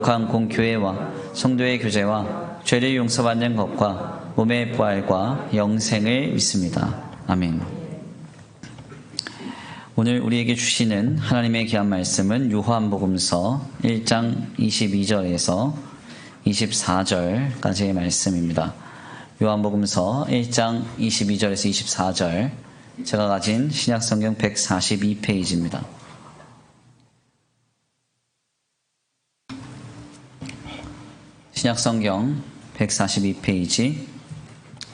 거룩한 공교회와 성도의 교제와 죄를 용서받는 것과 몸의 부활과 영생을 믿습니다. 아멘. 오늘 우리에게 주시는 하나님의 귀한 말씀은 요한복음서 1장 22절에서 24절까지의 말씀입니다. 요한복음서 1장 22절에서 24절, 제가 가진 신약성경 142페이지입니다. 신약성경 142페이지,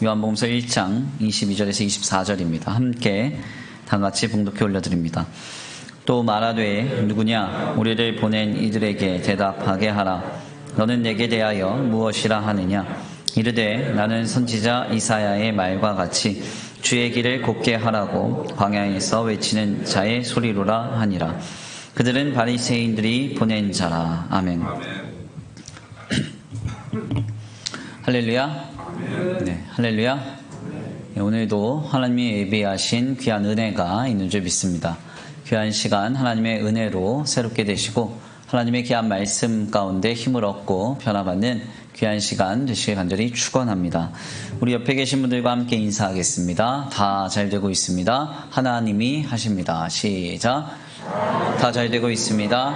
요한복음서 1장 22절에서 24절입니다. 함께 다같이 봉독해 올려드립니다. 또 말하되 누구냐 우리를 보낸 이들에게 대답하게 하라. 너는 내게 대하여 무엇이라 하느냐. 이르되 나는 선지자 이사야의 말과 같이 주의 길을 곱게 하라고 광야에서 외치는 자의 소리로라 하니라. 그들은 바리새인들이 보낸 자라. 아멘. 할렐루야. 네, 할렐루야. 네, 오늘도 하나님이 예비하신 귀한 은혜가 있는 줄 믿습니다. 귀한 시간 하나님의 은혜로 새롭게 되시고 하나님의 귀한 말씀 가운데 힘을 얻고 변화받는 귀한 시간 되시길 간절히 축원합니다. 우리 옆에 계신 분들과 함께 인사하겠습니다. 다 잘 되고 있습니다. 하나님이 하십니다. 시작. 다 잘 되고 있습니다.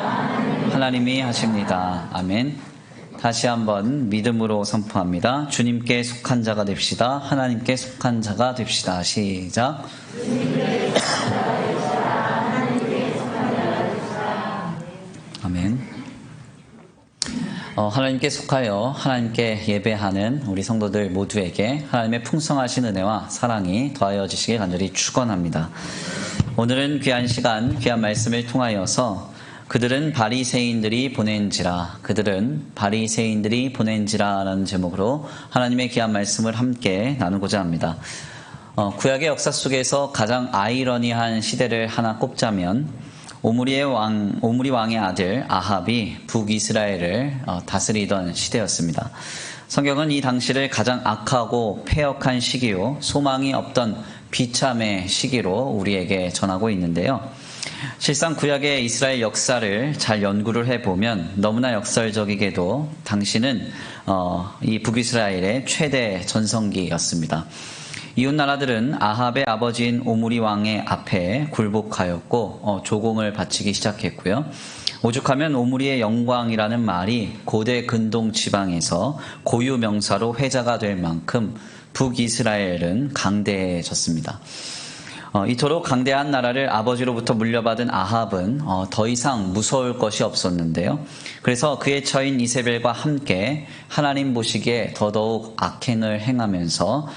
하나님이 하십니다. 아멘. 다시 한번 믿음으로 선포합니다. 주님께 속한 자가 됩시다. 하나님께 속한 자가 됩시다. 시작. 아멘. 하나님께 속하여 하나님께 예배하는 우리 성도들 모두에게 하나님의 풍성하신 은혜와 사랑이 더하여지시길 간절히 축원합니다. 오늘은 귀한 시간, 귀한 말씀을 통하여서 그들은 바리새인들이 보낸지라, 그들은 바리새인들이 보낸지라라는 제목으로 하나님의 귀한 말씀을 함께 나누고자 합니다. 구약의 역사 속에서 가장 아이러니한 시대를 하나 꼽자면 오므리 왕의 아들 아합이 북이스라엘을 다스리던 시대였습니다. 성경은 이 당시를 가장 악하고 패역한 시기요, 소망이 없던 비참의 시기로 우리에게 전하고 있는데요. 실상 구약의 이스라엘 역사를 잘 연구를 해보면 너무나 역설적이게도 당시는 이 북이스라엘의 최대 전성기였습니다. 이웃 나라들은 아합의 아버지인 오므리 왕의 앞에 굴복하였고 조공을 바치기 시작했고요. 오죽하면 오므리의 영광이라는 말이 고대 근동 지방에서 고유 명사로 회자가 될 만큼 북이스라엘은 강대해졌습니다. 이토록 강대한 나라를 아버지로부터 물려받은 아합은 더 이상 무서울 것이 없었는데요. 그래서 그의 처인 이세벨과 함께 하나님 보시기에 더더욱 악행을 행하면서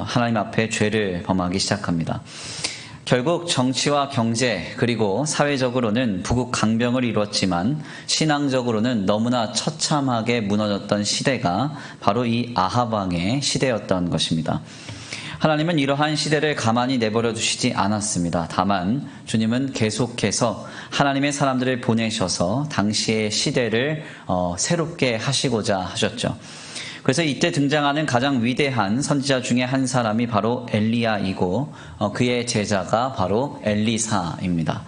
하나님 앞에 죄를 범하기 시작합니다. 결국 정치와 경제 그리고 사회적으로는 부국강병을 이뤘지만 신앙적으로는 너무나 처참하게 무너졌던 시대가 바로 이 아합 왕의 시대였던 것입니다. 하나님은 이러한 시대를 가만히 내버려 두시지 않았습니다. 다만 주님은 계속해서 하나님의 사람들을 보내셔서 당시의 시대를 새롭게 하시고자 하셨죠. 그래서 이때 등장하는 가장 위대한 선지자 중에 한 사람이 바로 엘리야이고 그의 제자가 바로 엘리사입니다.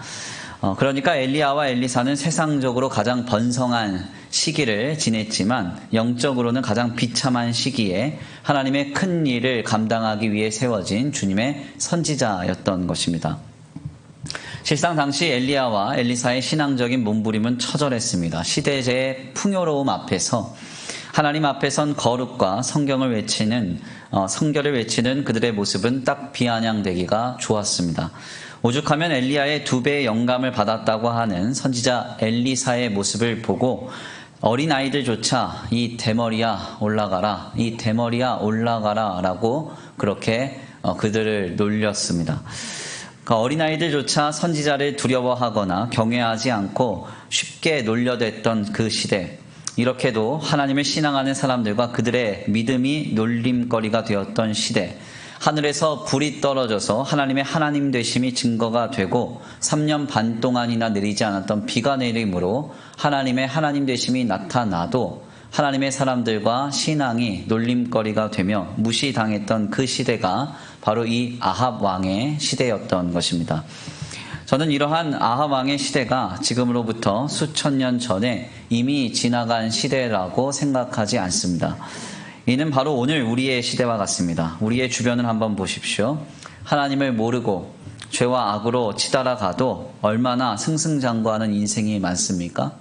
그러니까 엘리야와 엘리사는 세상적으로 가장 번성한 시기를 지냈지만 영적으로는 가장 비참한 시기에 하나님의 큰 일을 감당하기 위해 세워진 주님의 선지자였던 것입니다. 실상 당시 엘리야와 엘리사의 신앙적인 몸부림은 처절했습니다. 시대의 풍요로움 앞에서 하나님 앞에 선 거룩과 성결을 외치는 그들의 모습은 딱 비아냥되기가 좋았습니다. 오죽하면 엘리야의 2배의 영감을 받았다고 하는 선지자 엘리사의 모습을 보고 어린아이들조차 이 대머리야 올라가라, 이 대머리야 올라가라 라고 그렇게 그들을 놀렸습니다. 그러니까 어린아이들조차 선지자를 두려워하거나 경외하지 않고 쉽게 놀려댔던 그 시대, 이렇게도 하나님을 신앙하는 사람들과 그들의 믿음이 놀림거리가 되었던 시대, 하늘에서 불이 떨어져서 하나님의 하나님 되심이 증거가 되고 3년 반 동안이나 내리지 않았던 비가 내림으로 하나님의 하나님 되심이 나타나도 하나님의 사람들과 신앙이 놀림거리가 되며 무시당했던 그 시대가 바로 이 아합 왕의 시대였던 것입니다. 저는 이러한 아합 왕의 시대가 지금으로부터 수천 년 전에 이미 지나간 시대라고 생각하지 않습니다. 이는 바로 오늘 우리의 시대와 같습니다. 우리의 주변을 한번 보십시오. 하나님을 모르고 죄와 악으로 치달아가도 얼마나 승승장구하는 인생이 많습니까?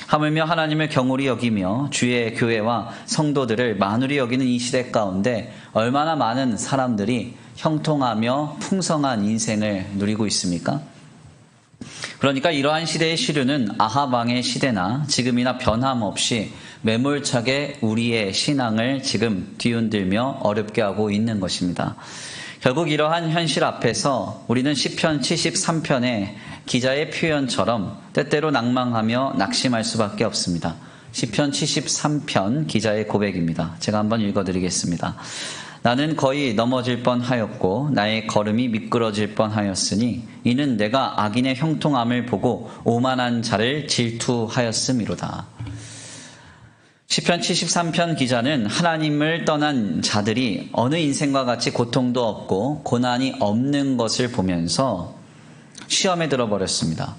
하물며 하나님을 경홀히 여기며 주의 교회와 성도들을 만홀히 여기는 이 시대 가운데 얼마나 많은 사람들이 형통하며 풍성한 인생을 누리고 있습니까? 그러니까 이러한 시대의 시류는 아합 왕의 시대나 지금이나 변함없이 매몰차게 우리의 신앙을 지금 뒤흔들며 어렵게 하고 있는 것입니다. 결국 이러한 현실 앞에서 우리는 시편 73편의 기자의 표현처럼 때때로 낭망하며 낙심할 수밖에 없습니다. 시편 73편 기자의 고백입니다. 제가 한번 읽어드리겠습니다. 나는 거의 넘어질 뻔하였고 나의 걸음이 미끄러질 뻔하였으니 이는 내가 악인의 형통함을 보고 오만한 자를 질투하였음이로다. 시편 73편 기자는 하나님을 떠난 자들이 어느 인생과 같이 고통도 없고 고난이 없는 것을 보면서 시험에 들어버렸습니다.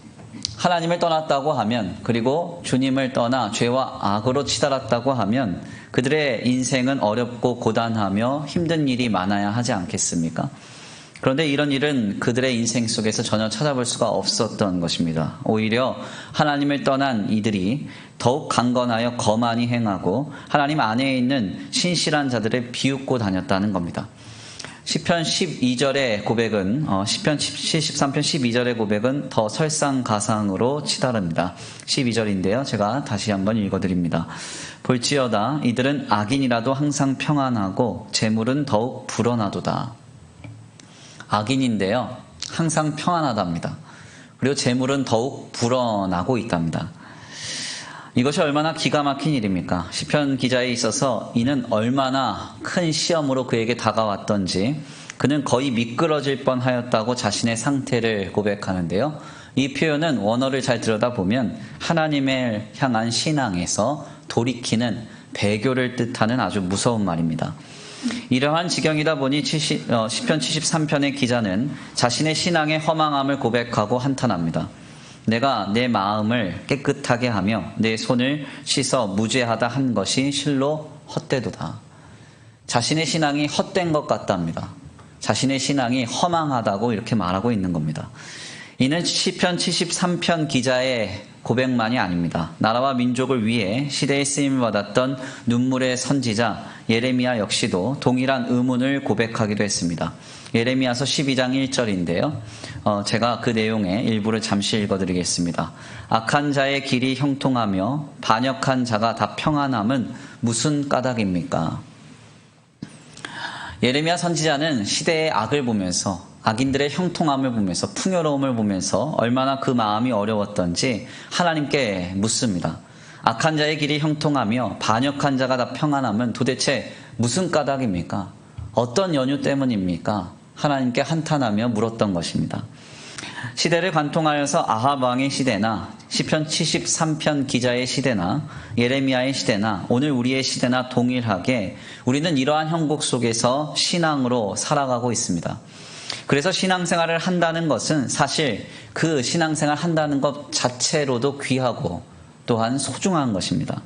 하나님을 떠났다고 하면, 그리고 주님을 떠나 죄와 악으로 치달았다고 하면 그들의 인생은 어렵고 고단하며 힘든 일이 많아야 하지 않겠습니까? 그런데 이런 일은 그들의 인생 속에서 전혀 찾아볼 수가 없었던 것입니다. 오히려 하나님을 떠난 이들이 더욱 강건하여 거만히 행하고 하나님 안에 있는 신실한 자들을 비웃고 다녔다는 겁니다. 시편 12절의 고백은 시편 73편 12절의 고백은 더 설상가상으로 치달습니다. 12절인데요. 제가 다시 한번 읽어드립니다. 볼지어다 이들은 악인이라도 항상 평안하고 재물은 더욱 불어나도다. 악인인데요. 항상 평안하답니다. 그리고 재물은 더욱 불어나고 있답니다. 이것이 얼마나 기가 막힌 일입니까? 시편 기자에 있어서 이는 얼마나 큰 시험으로 그에게 다가왔던지 그는 거의 미끄러질 뻔하였다고 자신의 상태를 고백하는데요. 이 표현은 원어를 잘 들여다보면 하나님을 향한 신앙에서 돌이키는 배교를 뜻하는 아주 무서운 말입니다. 이러한 지경이다 보니 시편 73편의 기자는 자신의 신앙의 허망함을 고백하고 한탄합니다. 내가 내 마음을 깨끗하게 하며 내 손을 씻어 무죄하다 한 것이 실로 헛되도다. 자신의 신앙이 헛된 것 같답니다. 자신의 신앙이 허망하다고 이렇게 말하고 있는 겁니다. 이는 시편 73편 기자의 고백만이 아닙니다. 나라와 민족을 위해 시대에 쓰임을 받았던 눈물의 선지자 예레미야 역시도 동일한 의문을 고백하기도 했습니다. 예레미야서 12장 1절인데요. 제가 그 내용의 일부를 잠시 읽어드리겠습니다. 악한 자의 길이 형통하며 반역한 자가 다 평안함은 무슨 까닭입니까? 예레미야 선지자는 시대의 악을 보면서 악인들의 형통함을 보면서 풍요로움을 보면서 얼마나 그 마음이 어려웠던지 하나님께 묻습니다. 악한 자의 길이 형통하며 반역한 자가 다 평안함은 도대체 무슨 까닭입니까? 어떤 연유 때문입니까? 하나님께 한탄하며 물었던 것입니다. 시대를 관통하여서 아합 왕의 시대나 시편 73편 기자의 시대나 예레미야의 시대나 오늘 우리의 시대나 동일하게 우리는 이러한 형국 속에서 신앙으로 살아가고 있습니다. 그래서 신앙생활을 한다는 것은 사실 그 신앙생활 한다는 것 자체로도 귀하고 또한 소중한 것입니다.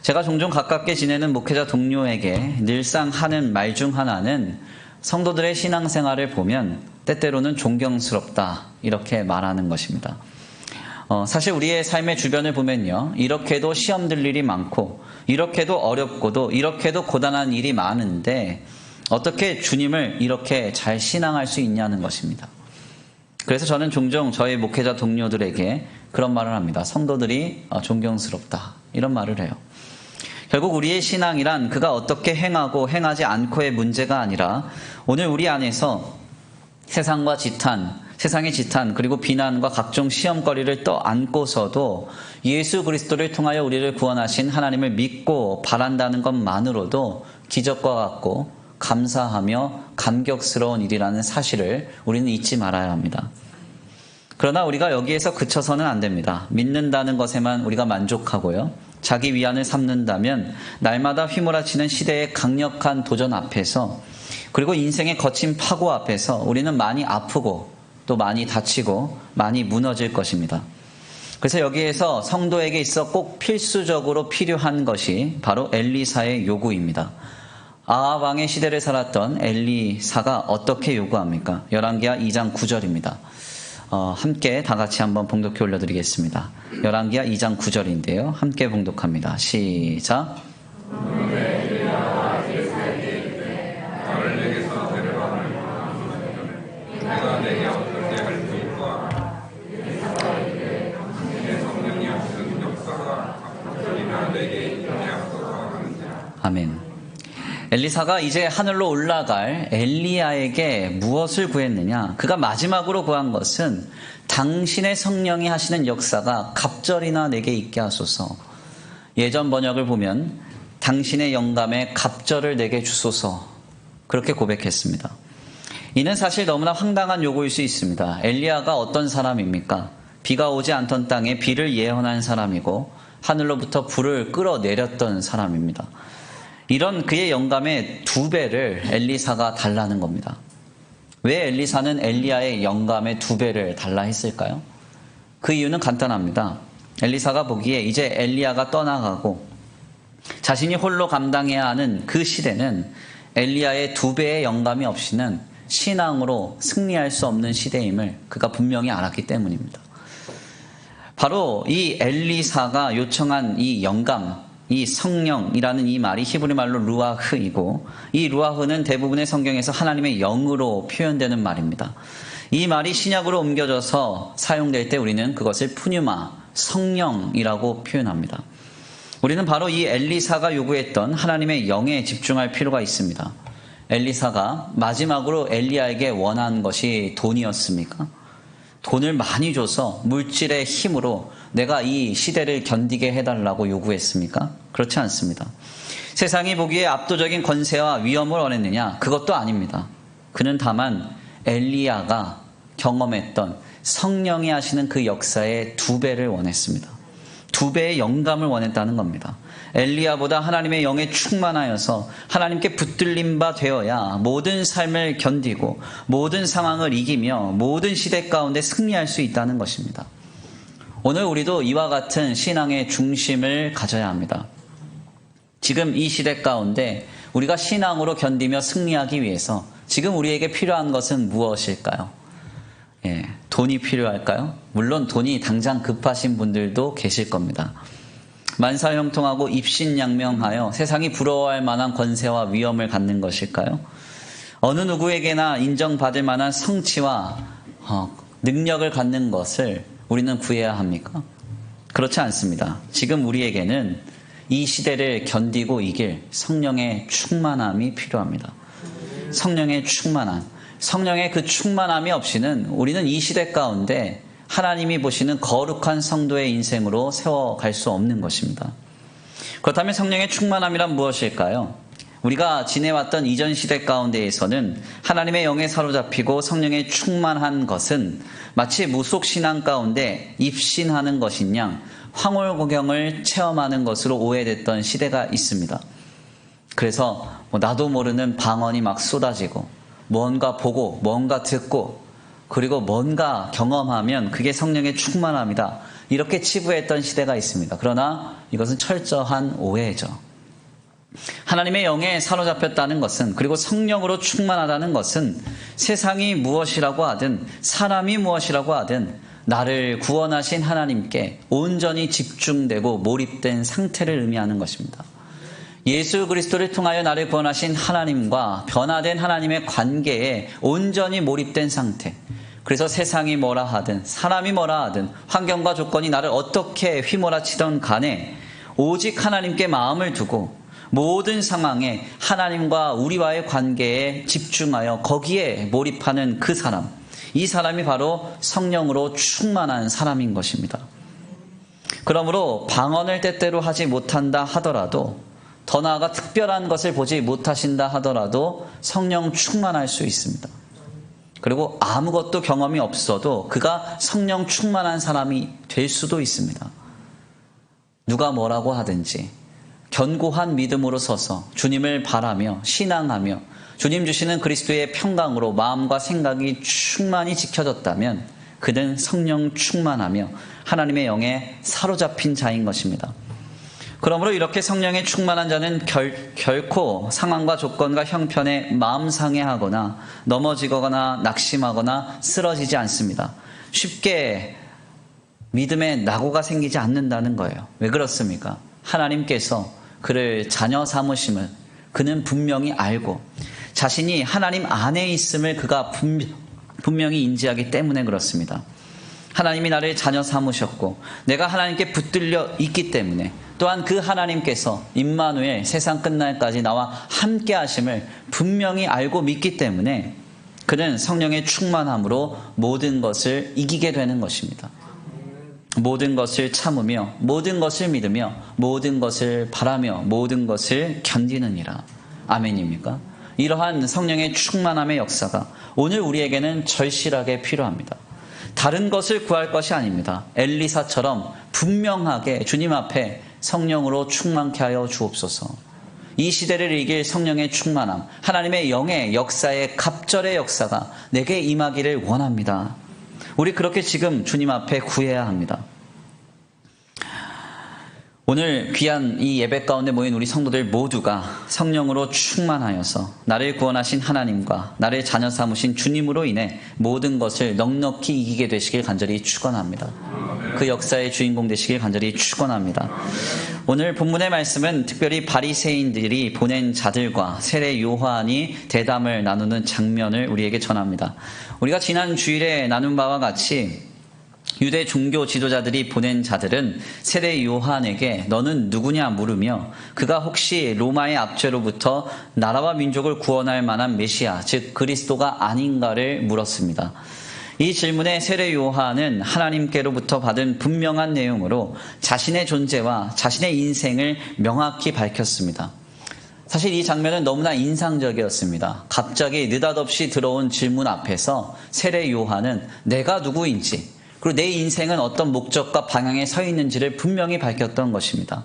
제가 종종 가깝게 지내는 목회자 동료에게 늘상 하는 말 중 하나는 성도들의 신앙생활을 보면 때때로는 존경스럽다 이렇게 말하는 것입니다. 사실 우리의 삶의 주변을 보면요, 이렇게도 시험들 일이 많고 이렇게도 어렵고도 이렇게도 고단한 일이 많은데 어떻게 주님을 이렇게 잘 신앙할 수 있냐는 것입니다. 그래서 저는 종종 저희 목회자 동료들에게 그런 말을 합니다. 성도들이 존경스럽다 이런 말을 해요. 결국 우리의 신앙이란 그가 어떻게 행하고 행하지 않고의 문제가 아니라 오늘 우리 안에서 세상과 지탄, 세상의 지탄 그리고 비난과 각종 시험거리를 떠안고서도 예수 그리스도를 통하여 우리를 구원하신 하나님을 믿고 바란다는 것만으로도 기적과 같고 감사하며 감격스러운 일이라는 사실을 우리는 잊지 말아야 합니다. 그러나 우리가 여기에서 그쳐서는 안 됩니다. 믿는다는 것에만 우리가 만족하고요. 자기 위안을 삼는다면 날마다 휘몰아치는 시대의 강력한 도전 앞에서 그리고 인생의 거친 파고 앞에서 우리는 많이 아프고 또 많이 다치고 많이 무너질 것입니다. 그래서 여기에서 성도에게 있어 꼭 필수적으로 필요한 것이 바로 엘리사의 요구입니다. 아합 왕의 시대를 살았던 엘리사가 어떻게 요구합니까? 열왕기하 2장 9절입니다. 함께 다 같이 한번 봉독해 올려드리겠습니다. 열왕기하 2장 9절인데요. 함께 봉독합니다. 시작. 아멘. 엘리사가 이제 하늘로 올라갈 엘리야에게 무엇을 구했느냐? 그가 마지막으로 구한 것은 당신의 성령이 하시는 역사가 갑절이나 내게 있게 하소서. 예전 번역을 보면 당신의 영감에 갑절을 내게 주소서. 그렇게 고백했습니다. 이는 사실 너무나 황당한 요구일 수 있습니다. 엘리야가 어떤 사람입니까? 비가 오지 않던 땅에 비를 예언한 사람이고 하늘로부터 불을 끌어내렸던 사람입니다. 이런 그의 영감의 2배를 엘리사가 달라는 겁니다. 왜 엘리사는 엘리야의 영감의 2배를 달라 했을까요? 그 이유는 간단합니다. 엘리사가 보기에 이제 엘리야가 떠나가고 자신이 홀로 감당해야 하는 그 시대는 엘리야의 2배의 영감이 없이는 신앙으로 승리할 수 없는 시대임을 그가 분명히 알았기 때문입니다. 바로 이 엘리사가 요청한 이 영감, 이 성령이라는 이 말이 히브리 말로 루아흐이고, 이 루아흐는 대부분의 성경에서 하나님의 영으로 표현되는 말입니다. 이 말이 신약으로 옮겨져서 사용될 때 우리는 그것을 푸뉴마, 성령이라고 표현합니다. 우리는 바로 이 엘리사가 요구했던 하나님의 영에 집중할 필요가 있습니다. 엘리사가 마지막으로 엘리야에게 원한 것이 돈이었습니까? 돈을 많이 줘서 물질의 힘으로 내가 이 시대를 견디게 해달라고 요구했습니까? 그렇지 않습니다. 세상이 보기에 압도적인 권세와 위엄을 원했느냐? 그것도 아닙니다. 그는 다만 엘리야가 경험했던 성령이 하시는 그 역사의 2배를 원했습니다. 2배의 영감을 원했다는 겁니다. 엘리야보다 하나님의 영에 충만하여서 하나님께 붙들린 바 되어야 모든 삶을 견디고 모든 상황을 이기며 모든 시대 가운데 승리할 수 있다는 것입니다. 오늘 우리도 이와 같은 신앙의 중심을 가져야 합니다. 지금 이 시대 가운데 우리가 신앙으로 견디며 승리하기 위해서 지금 우리에게 필요한 것은 무엇일까요? 돈이 필요할까요? 물론 돈이 당장 급하신 분들도 계실 겁니다. 만사형통하고 입신양명하여 세상이 부러워할 만한 권세와 위엄을 갖는 것일까요? 어느 누구에게나 인정받을 만한 성취와 능력을 갖는 것을 우리는 구해야 합니까? 그렇지 않습니다. 지금 우리에게는 이 시대를 견디고 이길 성령의 충만함이 필요합니다. 성령의 충만함. 성령의 그 충만함이 없이는 우리는 이 시대 가운데 하나님이 보시는 거룩한 성도의 인생으로 세워갈 수 없는 것입니다. 그렇다면 성령의 충만함이란 무엇일까요? 우리가 지내왔던 이전 시대 가운데에서는 하나님의 영에 사로잡히고 성령에 충만한 것은 마치 무속신앙 가운데 입신하는 것인 양 황홀구경을 체험하는 것으로 오해됐던 시대가 있습니다. 그래서 나도 모르는 방언이 막 쏟아지고 뭔가 보고 뭔가 듣고 그리고 뭔가 경험하면 그게 성령의 충만함이다. 이렇게 치부했던 시대가 있습니다. 그러나 이것은 철저한 오해죠. 하나님의 영에 사로잡혔다는 것은, 그리고 성령으로 충만하다는 것은 세상이 무엇이라고 하든 사람이 무엇이라고 하든 나를 구원하신 하나님께 온전히 집중되고 몰입된 상태를 의미하는 것입니다. 예수 그리스도를 통하여 나를 구원하신 하나님과 변화된 하나님의 관계에 온전히 몰입된 상태. 그래서 세상이 뭐라 하든 사람이 뭐라 하든 환경과 조건이 나를 어떻게 휘몰아치던 간에 오직 하나님께 마음을 두고 모든 상황에 하나님과 우리와의 관계에 집중하여 거기에 몰입하는 그 사람, 이 사람이 바로 성령으로 충만한 사람인 것입니다. 그러므로 방언을 때때로 하지 못한다 하더라도, 더 나아가 특별한 것을 보지 못하신다 하더라도 성령 충만할 수 있습니다. 그리고 아무것도 경험이 없어도 그가 성령 충만한 사람이 될 수도 있습니다. 누가 뭐라고 하든지 견고한 믿음으로 서서 주님을 바라며 신앙하며 주님 주시는 그리스도의 평강으로 마음과 생각이 충만히 지켜졌다면 그는 성령 충만하며 하나님의 영에 사로잡힌 자인 것입니다. 그러므로 이렇게 성령에 충만한 자는 결코 상황과 조건과 형편에 마음 상해하거나 넘어지거나 낙심하거나 쓰러지지 않습니다. 쉽게 믿음에 낙오가 생기지 않는다는 거예요. 왜 그렇습니까? 하나님께서 그를 자녀 삼으심을 그는 분명히 알고 자신이 하나님 안에 있음을 그가 분명히 인지하기 때문에 그렇습니다. 하나님이 나를 자녀 삼으셨고 내가 하나님께 붙들려 있기 때문에 또한 그 하나님께서 임마누엘 세상 끝날까지 나와 함께 하심을 분명히 알고 믿기 때문에 그는 성령의 충만함으로 모든 것을 이기게 되는 것입니다. 모든 것을 참으며 모든 것을 믿으며 모든 것을 바라며 모든 것을 견디느니라. 아멘입니까? 이러한 성령의 충만함의 역사가 오늘 우리에게는 절실하게 필요합니다. 다른 것을 구할 것이 아닙니다. 엘리사처럼 분명하게 주님 앞에 성령으로 충만케 하여 주옵소서. 이 시대를 이길 성령의 충만함, 하나님의 영의 역사의 갑절의 역사가 내게 임하기를 원합니다. 우리 그렇게 지금 주님 앞에 구해야 합니다. 오늘 귀한 이 예배 가운데 모인 우리 성도들 모두가 성령으로 충만하여서 나를 구원하신 하나님과 나를 자녀 삼으신 주님으로 인해 모든 것을 넉넉히 이기게 되시길 간절히 축원합니다. 그 역사의 주인공 되시길 간절히 축원합니다. 오늘 본문의 말씀은 특별히 바리새인들이 보낸 자들과 세례 요한이 대담을 나누는 장면을 우리에게 전합니다. 우리가 지난 주일에 나눈 바와 같이 유대 종교 지도자들이 보낸 자들은 세례 요한에게 너는 누구냐 물으며 그가 혹시 로마의 압제로부터 나라와 민족을 구원할 만한 메시아 즉 그리스도가 아닌가를 물었습니다. 이 질문에 세례 요한은 하나님께로부터 받은 분명한 내용으로 자신의 존재와 자신의 인생을 명확히 밝혔습니다. 사실 이 장면은 너무나 인상적이었습니다. 갑자기 느닷없이 들어온 질문 앞에서 세례 요한은 내가 누구인지 그리고 내 인생은 어떤 목적과 방향에 서 있는지를 분명히 밝혔던 것입니다.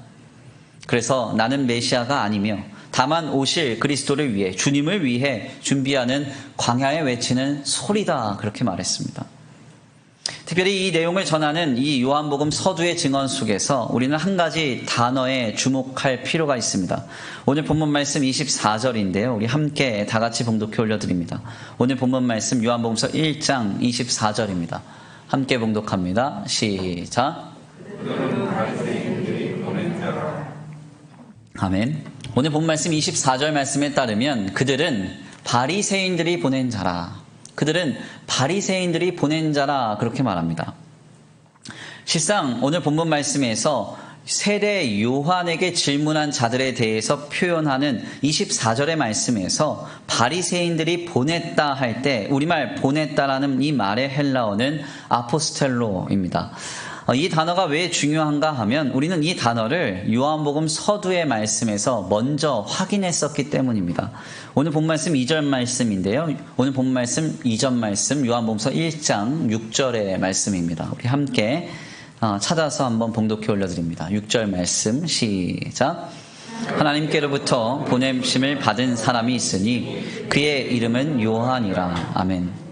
그래서 나는 메시아가 아니며 다만 오실 그리스도를 위해 주님을 위해 준비하는 광야에 외치는 소리다 그렇게 말했습니다. 특별히 이 내용을 전하는 이 요한복음 서두의 증언 속에서 우리는 한 가지 단어에 주목할 필요가 있습니다. 오늘 본문 말씀 24절인데요. 우리 함께 다 같이 봉독해 올려드립니다. 오늘 본문 말씀 요한복음서 1장 24절입니다. 함께 봉독합니다. 시작. 아멘. 오늘 본 말씀 24절 말씀에 따르면 그들은 바리새인들이 보낸 자라. 그들은 바리새인들이 보낸 자라 그렇게 말합니다. 실상 오늘 본문 말씀에서 세례 요한에게 질문한 자들에 대해서 표현하는 24절의 말씀에서 바리새인들이 보냈다 할 때 우리말 보냈다라는 이 말의 헬라어는 아포스텔로입니다. 이 단어가 왜 중요한가 하면 우리는 이 단어를 요한복음 서두의 말씀에서 먼저 확인했었기 때문입니다. 오늘 본 말씀 2절 말씀인데요. 오늘 본 말씀 2절 말씀 요한복음서 1장 6절의 말씀입니다. 우리 함께 찾아서 한번 봉독해 올려드립니다. 6절 말씀 시작. 하나님께로부터 보냄심을 받은 사람이 있으니 그의 이름은 요한이라. 아멘.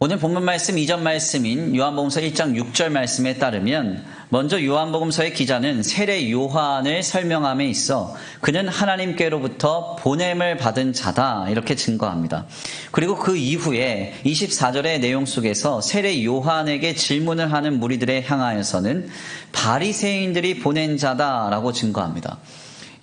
오늘 본문 말씀 이전 말씀인 요한복음서 1장 6절 말씀에 따르면 먼저 요한복음서의 기자는 세례 요한을 설명함에 있어 그는 하나님께로부터 보냄을 받은 자다 이렇게 증거합니다. 그리고 그 이후에 24절의 내용 속에서 세례 요한에게 질문을 하는 무리들에 향하여서는 바리새인들이 보낸 자다라고 증거합니다.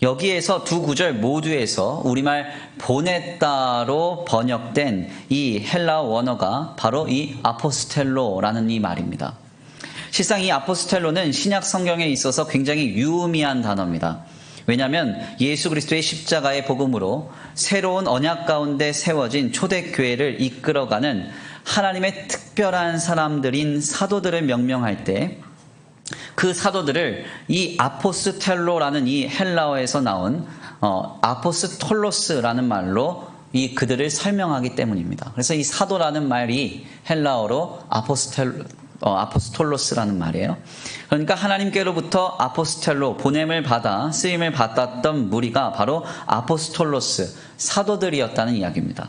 여기에서 두 구절 모두에서 우리말 보냈다로 번역된 이 헬라어 원어가 바로 이 아포스텔로라는 이 말입니다. 실상 이 아포스텔로는 신약 성경에 있어서 굉장히 유의미한 단어입니다. 왜냐하면 예수 그리스도의 십자가의 복음으로 새로운 언약 가운데 세워진 초대교회를 이끌어가는 하나님의 특별한 사람들인 사도들을 명명할 때 그 사도들을 이 아포스텔로라는 이 헬라어에서 나온 아포스톨로스라는 말로 이 그들을 설명하기 때문입니다. 그래서 이 사도라는 말이 헬라어로 아포스톨로스라는 말이에요. 그러니까 하나님께로부터 아포스텔로 보냄을 받아 쓰임을 받았던 무리가 바로 아포스톨로스, 사도들이었다는 이야기입니다.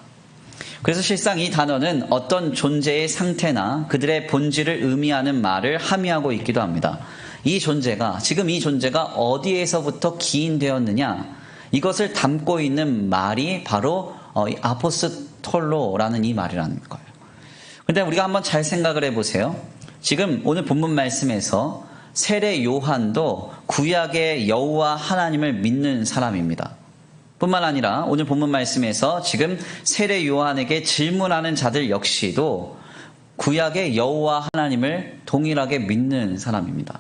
그래서 실상 이 단어는 어떤 존재의 상태나 그들의 본질을 의미하는 말을 함의하고 있기도 합니다. 지금 이 존재가 어디에서부터 기인되었느냐, 이것을 담고 있는 말이 바로 아포스톨로라는 이 말이라는 거예요. 근데 우리가 한번 잘 생각을 해보세요. 지금 오늘 본문 말씀에서 세례 요한도 구약의 여호와 하나님을 믿는 사람입니다. 뿐만 아니라 오늘 본문 말씀에서 지금 세례 요한에게 질문하는 자들 역시도 구약의 여호와 하나님을 동일하게 믿는 사람입니다.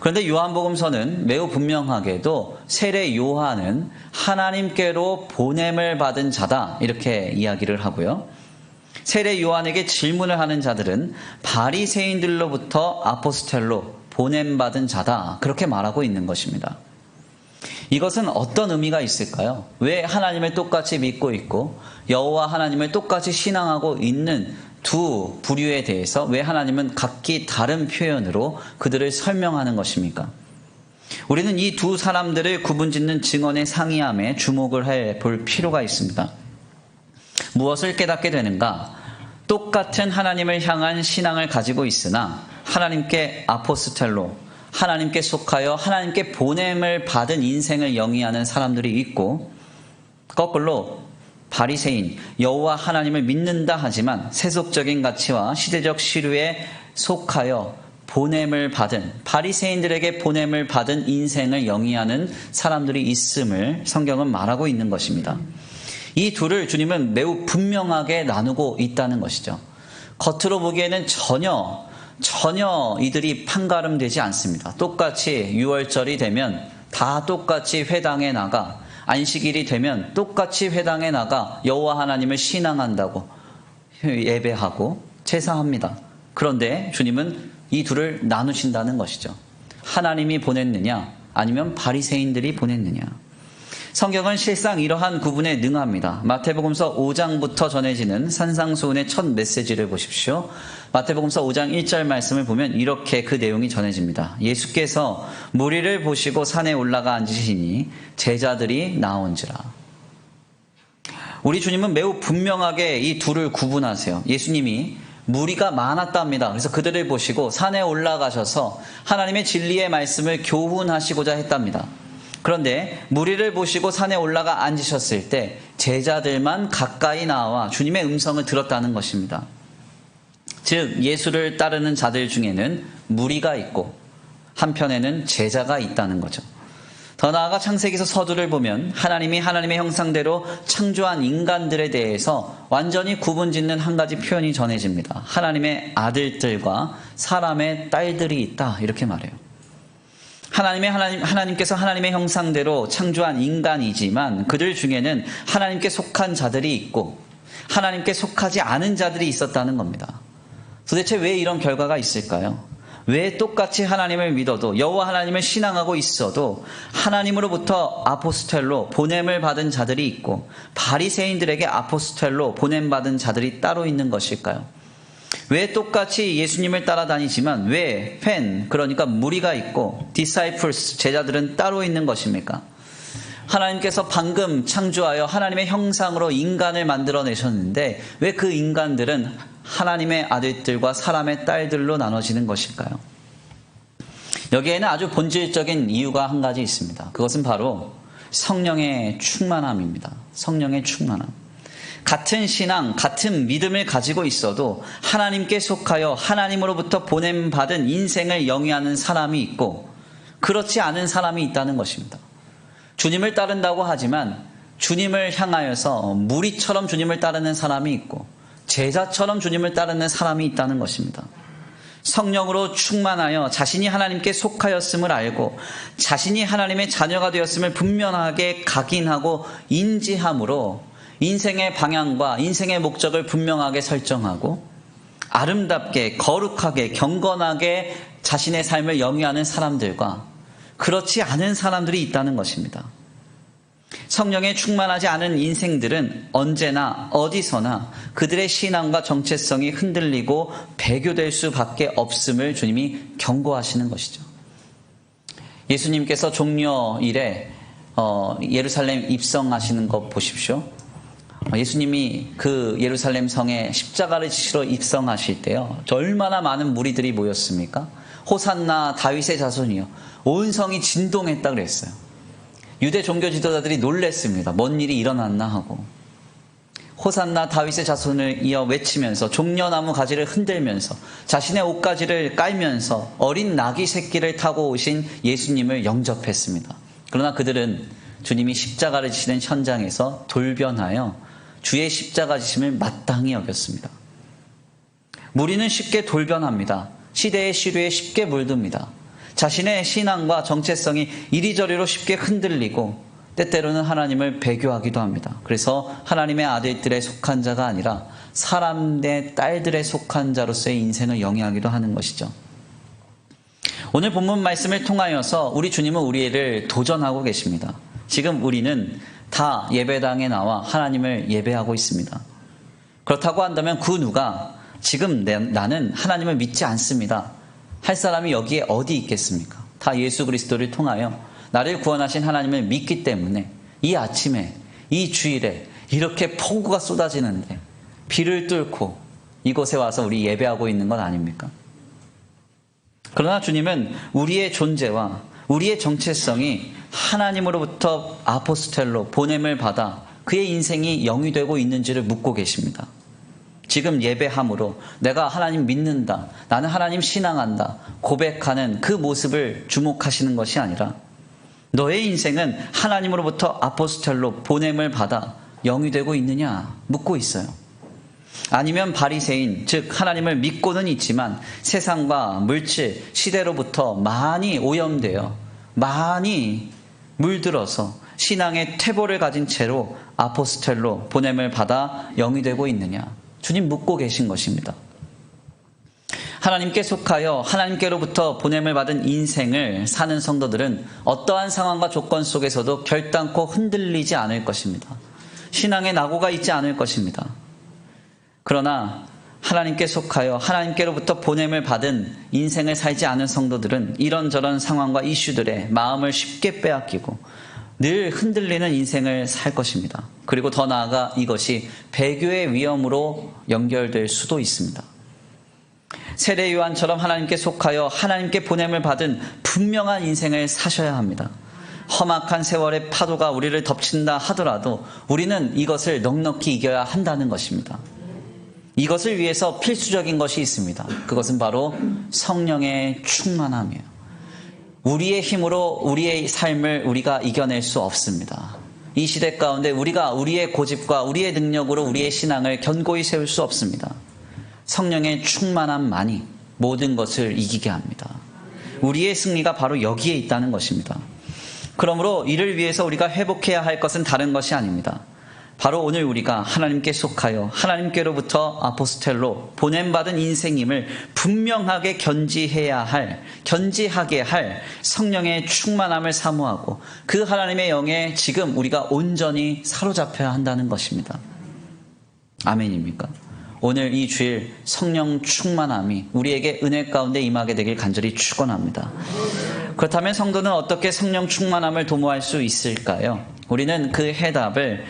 그런데 요한복음서는 매우 분명하게도 세례 요한은 하나님께로 보냄을 받은 자다, 이렇게 이야기를 하고요. 세례 요한에게 질문을 하는 자들은 바리새인들로부터 아포스텔로 보냄받은 자다, 그렇게 말하고 있는 것입니다. 이것은 어떤 의미가 있을까요? 왜 하나님을 똑같이 믿고 있고 여호와 하나님을 똑같이 신앙하고 있는 두 부류에 대해서 왜 하나님은 각기 다른 표현으로 그들을 설명하는 것입니까? 우리는 이 두 사람들을 구분짓는 증언의 상이함에 주목을 해볼 필요가 있습니다. 무엇을 깨닫게 되는가? 똑같은 하나님을 향한 신앙을 가지고 있으나 하나님께 아포스텔로, 하나님께 속하여 하나님께 보냄을 받은 인생을 영위하는 사람들이 있고, 거꾸로 바리새인, 여호와 하나님을 믿는다 하지만 세속적인 가치와 시대적 시류에 속하여 보냄을 받은, 바리새인들에게 보냄을 받은 인생을 영위하는 사람들이 있음을 성경은 말하고 있는 것입니다. 이 둘을 주님은 매우 분명하게 나누고 있다는 것이죠. 겉으로 보기에는 전혀 이들이 판가름되지 않습니다. 똑같이 6월절이 되면 다 똑같이 회당에 나가, 안식일이 되면 똑같이 회당에 나가 여호와 하나님을 신앙한다고 예배하고 제사합니다. 그런데 주님은 이 둘을 나누신다는 것이죠. 하나님이 보냈느냐, 아니면 바리새인들이 보냈느냐. 성경은 실상 이러한 구분에 능합니다. 마태복음서 5장부터 전해지는 산상수훈의 첫 메시지를 보십시오. 마태복음서 5장 1절 말씀을 보면 이렇게 그 내용이 전해집니다. 예수께서 무리를 보시고 산에 올라가 앉으시니 제자들이 나온지라. 우리 주님은 매우 분명하게 이 둘을 구분하세요. 예수님이 무리가 많았답니다. 그래서 그들을 보시고 산에 올라가셔서 하나님의 진리의 말씀을 교훈하시고자 했답니다. 그런데 무리를 보시고 산에 올라가 앉으셨을 때 제자들만 가까이 나와 주님의 음성을 들었다는 것입니다. 즉 예수를 따르는 자들 중에는 무리가 있고 한편에는 제자가 있다는 거죠. 더 나아가 창세기서 서두를 보면 하나님이 하나님의 형상대로 창조한 인간들에 대해서 완전히 구분짓는 한 가지 표현이 전해집니다. 하나님의 사람의 딸들이 있다, 이렇게 말해요. 하나님께서 하나님의 형상대로 창조한 인간이지만 그들 중에는 하나님께 속한 자들이 있고 하나님께 속하지 않은 자들이 있었다는 겁니다. 도대체 왜 이런 결과가 있을까요? 왜 똑같이 하나님을 믿어도 여호와 하나님을 신앙하고 있어도 하나님으로부터 아포스텔로 보냄을 받은 자들이 있고 바리새인들에게 아포스텔로 보냄받은 자들이 따로 있는 것일까요? 왜 똑같이 예수님을 따라다니지만 왜 그러니까 무리가 있고 disciples, 제자들은 따로 있는 것입니까? 하나님께서 방금 창조하여 하나님의 형상으로 인간을 만들어내셨는데 왜 그 인간들은 하나님의 아들들과 사람의 딸들로 나눠지는 것일까요? 여기에는 아주 본질적인 이유가 한 가지 있습니다. 그것은 바로 성령의 충만함입니다. 성령의 충만함. 같은 신앙, 같은 믿음을 가지고 있어도 하나님께 속하여 하나님으로부터 보냄받은 인생을 영위하는 사람이 있고 그렇지 않은 사람이 있다는 것입니다. 주님을 따른다고 하지만 주님을 향하여서 무리처럼 주님을 따르는 사람이 있고 제자처럼 주님을 따르는 사람이 있다는 것입니다. 성령으로 충만하여 자신이 하나님께 속하였음을 알고 자신이 하나님의 자녀가 되었음을 분명하게 각인하고 인지함으로 인생의 방향과 인생의 목적을 분명하게 설정하고 아름답게, 거룩하게, 경건하게 자신의 삶을 영위하는 사람들과 그렇지 않은 사람들이 있다는 것입니다. 성령에 충만하지 않은 인생들은 언제나 어디서나 그들의 신앙과 정체성이 흔들리고 배교될 수밖에 없음을 주님이 경고하시는 것이죠. 예수님께서 종려일에 예루살렘 입성하시는 것 보십시오. 예수님이 그 예루살렘 성에 십자가를 지시러 입성하실 때요, 얼마나 많은 무리들이 모였습니까? 호산나 다윗의 자손이요, 온 성이 진동했다 그랬어요. 유대 종교 지도자들이 놀랬습니다. 뭔 일이 일어났나 하고. 호산나 다윗의 자손을 이어 외치면서 종려나무 가지를 흔들면서 자신의 옷가지를 깔면서 어린 나귀 새끼를 타고 오신 예수님을 영접했습니다. 그러나 그들은 주님이 십자가를 지시는 현장에서 돌변하여 주의 십자가 지심을 마땅히 여겼습니다. 무리는 쉽게 돌변합니다. 시대의 시류에 쉽게 물듭니다. 자신의 신앙과 정체성이 이리저리로 쉽게 흔들리고 때때로는 하나님을 배교하기도 합니다. 그래서 하나님의 아들들에 속한 자가 아니라 사람의 딸들에 속한 자로서의 인생을 영위하기도 하는 것이죠. 오늘 본문 말씀을 통하여서 우리 주님은 우리를 도전하고 계십니다. 지금 우리는 다 예배당에 나와 하나님을 예배하고 있습니다. 그렇다고 한다면 그 누가 지금 나는 하나님을 믿지 않습니다 할 사람이 여기에 어디 있겠습니까? 다 예수 그리스도를 통하여 나를 구원하신 하나님을 믿기 때문에 이 아침에, 이 주일에 이렇게 폭우가 쏟아지는데 비를 뚫고 이곳에 와서 우리 예배하고 있는 것 아닙니까? 그러나 주님은 우리의 존재와 우리의 정체성이 하나님으로부터 아포스텔로 보냄을 받아 그의 인생이 영위되고 있는지를 묻고 계십니다. 지금 예배함으로 내가 하나님 믿는다, 나는 하나님 신앙한다 고백하는 그 모습을 주목하시는 것이 아니라 너의 인생은 하나님으로부터 아포스텔로 보냄을 받아 영위되고 있느냐 묻고 있어요. 아니면 바리새인, 즉 하나님을 믿고는 있지만 세상과 물질, 시대로부터 많이 오염되어 많이 물들어서 신앙의 퇴보를 가진 채로 아포스텔로 보냄을 받아 영위되고 있느냐 주님 묻고 계신 것입니다. 하나님께 속하여 하나님께로부터 보냄을 받은 인생을 사는 성도들은 어떠한 상황과 조건 속에서도 결단코 흔들리지 않을 것입니다. 신앙에 낙오가 있지 않을 것입니다. 그러나 하나님께 속하여 하나님께로부터 보냄을 받은 인생을 살지 않은 성도들은 이런저런 상황과 이슈들에 마음을 쉽게 빼앗기고 늘 흔들리는 인생을 살 것입니다. 그리고 더 나아가 이것이 배교의 위험으로 연결될 수도 있습니다. 세례 요한처럼 하나님께 속하여 하나님께 보냄을 받은 분명한 인생을 사셔야 합니다. 험악한 세월의 파도가 우리를 덮친다 하더라도 우리는 이것을 넉넉히 이겨야 한다는 것입니다. 이것을 위해서 필수적인 것이 있습니다. 그것은 바로 성령의 충만함이에요. 우리의 힘으로 우리의 삶을 우리가 이겨낼 수 없습니다. 이 시대 가운데 우리가 우리의 고집과 우리의 능력으로 우리의 신앙을 견고히 세울 수 없습니다. 성령의 충만함만이 모든 것을 이기게 합니다. 우리의 승리가 바로 여기에 있다는 것입니다. 그러므로 이를 위해서 우리가 회복해야 할 것은 다른 것이 아닙니다. 바로 오늘 우리가 하나님께 속하여 하나님께로부터 아포스텔로 보냄받은 인생임을 분명하게 견지하게 할 성령의 충만함을 사모하고 그 하나님의 영에 지금 우리가 온전히 사로잡혀야 한다는 것입니다. 아멘입니까? 오늘 이 주일 성령 충만함이 우리에게 은혜 가운데 임하게 되길 간절히 축원합니다. 그렇다면 성도는 어떻게 성령 충만함을 도모할 수 있을까요? 우리는 그 해답을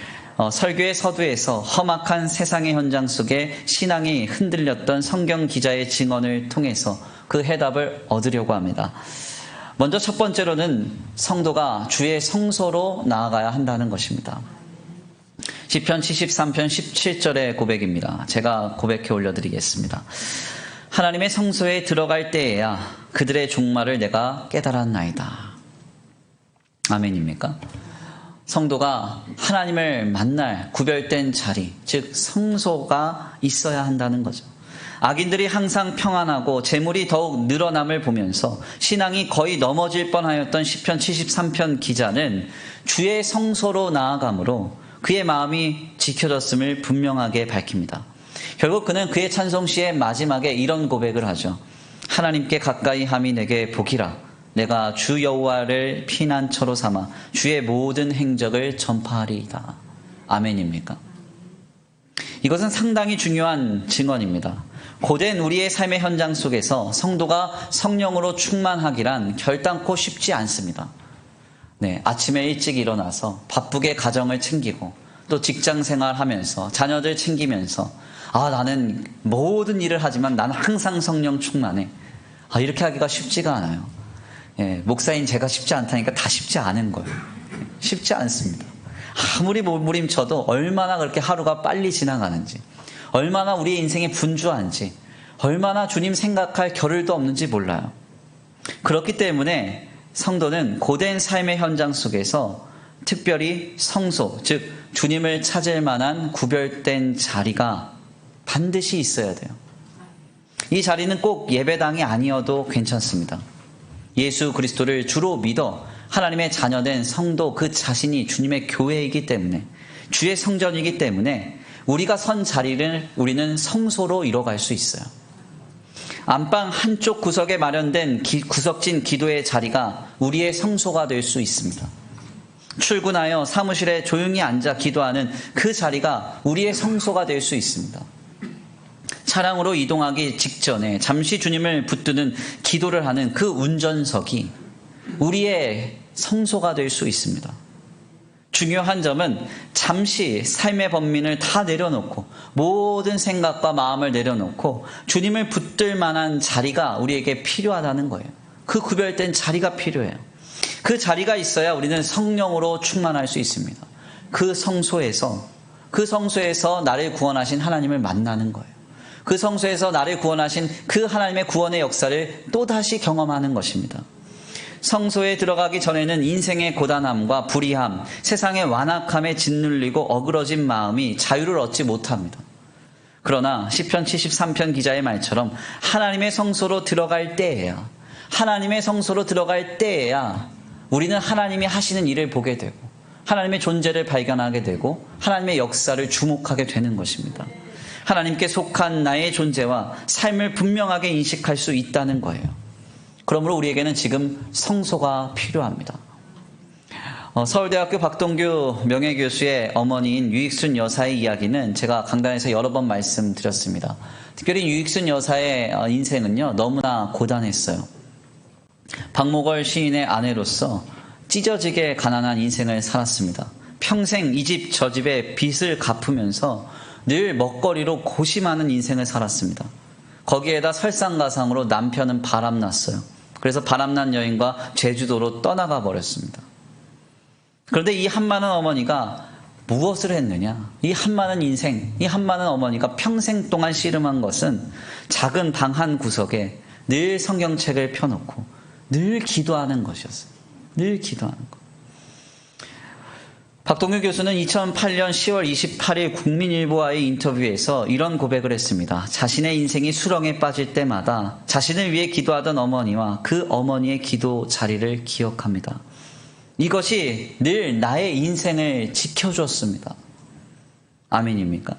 설교의 서두에서 험악한 세상의 현장 속에 신앙이 흔들렸던 성경 기자의 증언을 통해서 그 해답을 얻으려고 합니다. 먼저 첫 번째로는 성도가 주의 성소로 나아가야 한다는 것입니다. 시편 73편 17절의 고백입니다. 제가 고백해 올려드리겠습니다. 하나님의 성소에 들어갈 때에야 그들의 종말을 내가 깨달았나이다. 아멘입니까? 성도가 하나님을 만날 구별된 자리, 즉 성소가 있어야 한다는 거죠. 악인들이 항상 평안하고 재물이 더욱 늘어남을 보면서 신앙이 거의 넘어질 뻔하였던 시편 73편 기자는 주의 성소로 나아감으로 그의 마음이 지켜졌음을 분명하게 밝힙니다. 결국 그는 그의 찬송시의 마지막에 이런 고백을 하죠. 하나님께 가까이 함이 내게 복이라. 내가 주 여호와를 피난처로 삼아 주의 모든 행적을 전파하리이다. 아멘입니까? 이것은 상당히 중요한 증언입니다. 고된 우리의 삶의 현장 속에서 성도가 성령으로 충만하기란 결단코 쉽지 않습니다. 네, 아침에 일찍 일어나서 바쁘게 가정을 챙기고 또 직장 생활하면서 자녀들 챙기면서 나는 모든 일을 하지만 나는 항상 성령 충만해. 이렇게 하기가 쉽지가 않아요. 예, 목사인 제가 쉽지 않다니까 다 쉽지 않은 거예요. 쉽지 않습니다. 아무리 몸부림쳐도 얼마나 그렇게 하루가 빨리 지나가는지, 얼마나 우리의 인생이 분주한지, 얼마나 주님 생각할 겨를도 없는지 몰라요. 그렇기 때문에 성도는 고된 삶의 현장 속에서 특별히 성소, 즉 주님을 찾을 만한 구별된 자리가 반드시 있어야 돼요. 이 자리는 꼭 예배당이 아니어도 괜찮습니다. 예수 그리스도를 주로 믿어 하나님의 자녀된 성도 그 자신이 주님의 교회이기 때문에, 주의 성전이기 때문에 우리가 선 자리를 우리는 성소로 이뤄갈 수 있어요. 안방 한쪽 구석에 마련된 구석진 기도의 자리가 우리의 성소가 될 수 있습니다. 출근하여 사무실에 조용히 앉아 기도하는 그 자리가 우리의 성소가 될 수 있습니다. 차량으로 이동하기 직전에 잠시 주님을 붙드는 기도를 하는 그 운전석이 우리의 성소가 될 수 있습니다. 중요한 점은 잠시 삶의 번민을 다 내려놓고 모든 생각과 마음을 내려놓고 주님을 붙들 만한 자리가 우리에게 필요하다는 거예요. 그 구별된 자리가 필요해요. 그 자리가 있어야 우리는 성령으로 충만할 수 있습니다. 그 성소에서 나를 구원하신 하나님을 만나는 거예요. 그 성소에서 나를 구원하신 그 하나님의 구원의 역사를 또다시 경험하는 것입니다. 성소에 들어가기 전에는 인생의 고단함과 불의함, 세상의 완악함에 짓눌리고 어그러진 마음이 자유를 얻지 못합니다. 그러나 시편 73편 기자의 말처럼 하나님의 성소로 들어갈 때에야 우리는 하나님이 하시는 일을 보게 되고 하나님의 존재를 발견하게 되고 하나님의 역사를 주목하게 되는 것입니다. 하나님께 속한 나의 존재와 삶을 분명하게 인식할 수 있다는 거예요. 그러므로 우리에게는 지금 성소가 필요합니다. 서울대학교 박동규 명예교수의 어머니인 유익순 여사의 이야기는 제가 강단에서 여러 번 말씀드렸습니다. 특별히 유익순 여사의 인생은요, 너무나 고단했어요. 박목월 시인의 아내로서 찢어지게 가난한 인생을 살았습니다. 평생 이 집 저 집의 빚을 갚으면서 늘 먹거리로 고심하는 인생을 살았습니다. 거기에다 설상가상으로 남편은 바람났어요. 그래서 바람난 여인과 제주도로 떠나가 버렸습니다. 그런데 이 한많은 어머니가 무엇을 했느냐? 이 한많은 인생, 이 한많은 어머니가 평생 동안 씨름한 것은 작은 방 한 구석에 늘 성경책을 펴놓고 늘 기도하는 것이었어요. 늘 기도하는 것. 박동규 교수는 2008년 10월 28일 국민일보와의 인터뷰에서 이런 고백을 했습니다. 자신의 인생이 수렁에 빠질 때마다 자신을 위해 기도하던 어머니와 그 어머니의 기도 자리를 기억합니다. 이것이 늘 나의 인생을 지켜줬습니다. 아멘입니까?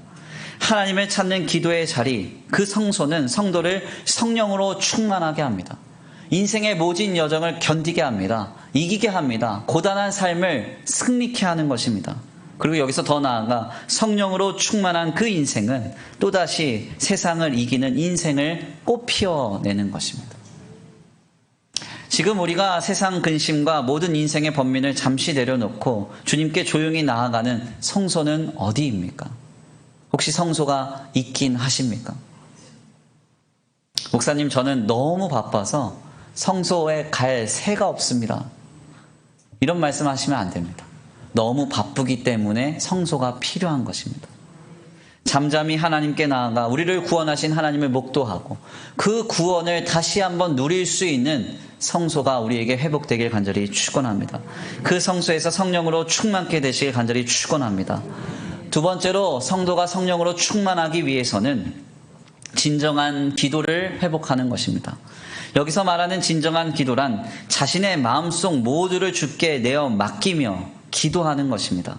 하나님을 찾는 기도의 자리, 그 성소는 성도를 성령으로 충만하게 합니다. 인생의 모진 여정을 견디게 합니다. 이기게 합니다. 고단한 삶을 승리케 하는 것입니다. 그리고 여기서 더 나아가 성령으로 충만한 그 인생은 또다시 세상을 이기는 인생을 꽃피워내는 것입니다. 지금 우리가 세상 근심과 모든 인생의 번민을 잠시 내려놓고 주님께 조용히 나아가는 성소는 어디입니까? 혹시 성소가 있긴 하십니까? 목사님, 저는 너무 바빠서 성소에 갈 새가 없습니다. 이런 말씀하시면 안 됩니다. 너무 바쁘기 때문에 성소가 필요한 것입니다. 잠잠히 하나님께 나아가 우리를 구원하신 하나님을 목도하고 그 구원을 다시 한번 누릴 수 있는 성소가 우리에게 회복되길 간절히 축원합니다. 그 성소에서 성령으로 충만케 되시길 간절히 축원합니다. 두 번째로 성도가 성령으로 충만하기 위해서는 진정한 기도를 회복하는 것입니다. 여기서 말하는 진정한 기도란 자신의 마음속 모두를 주께 내어 맡기며 기도하는 것입니다.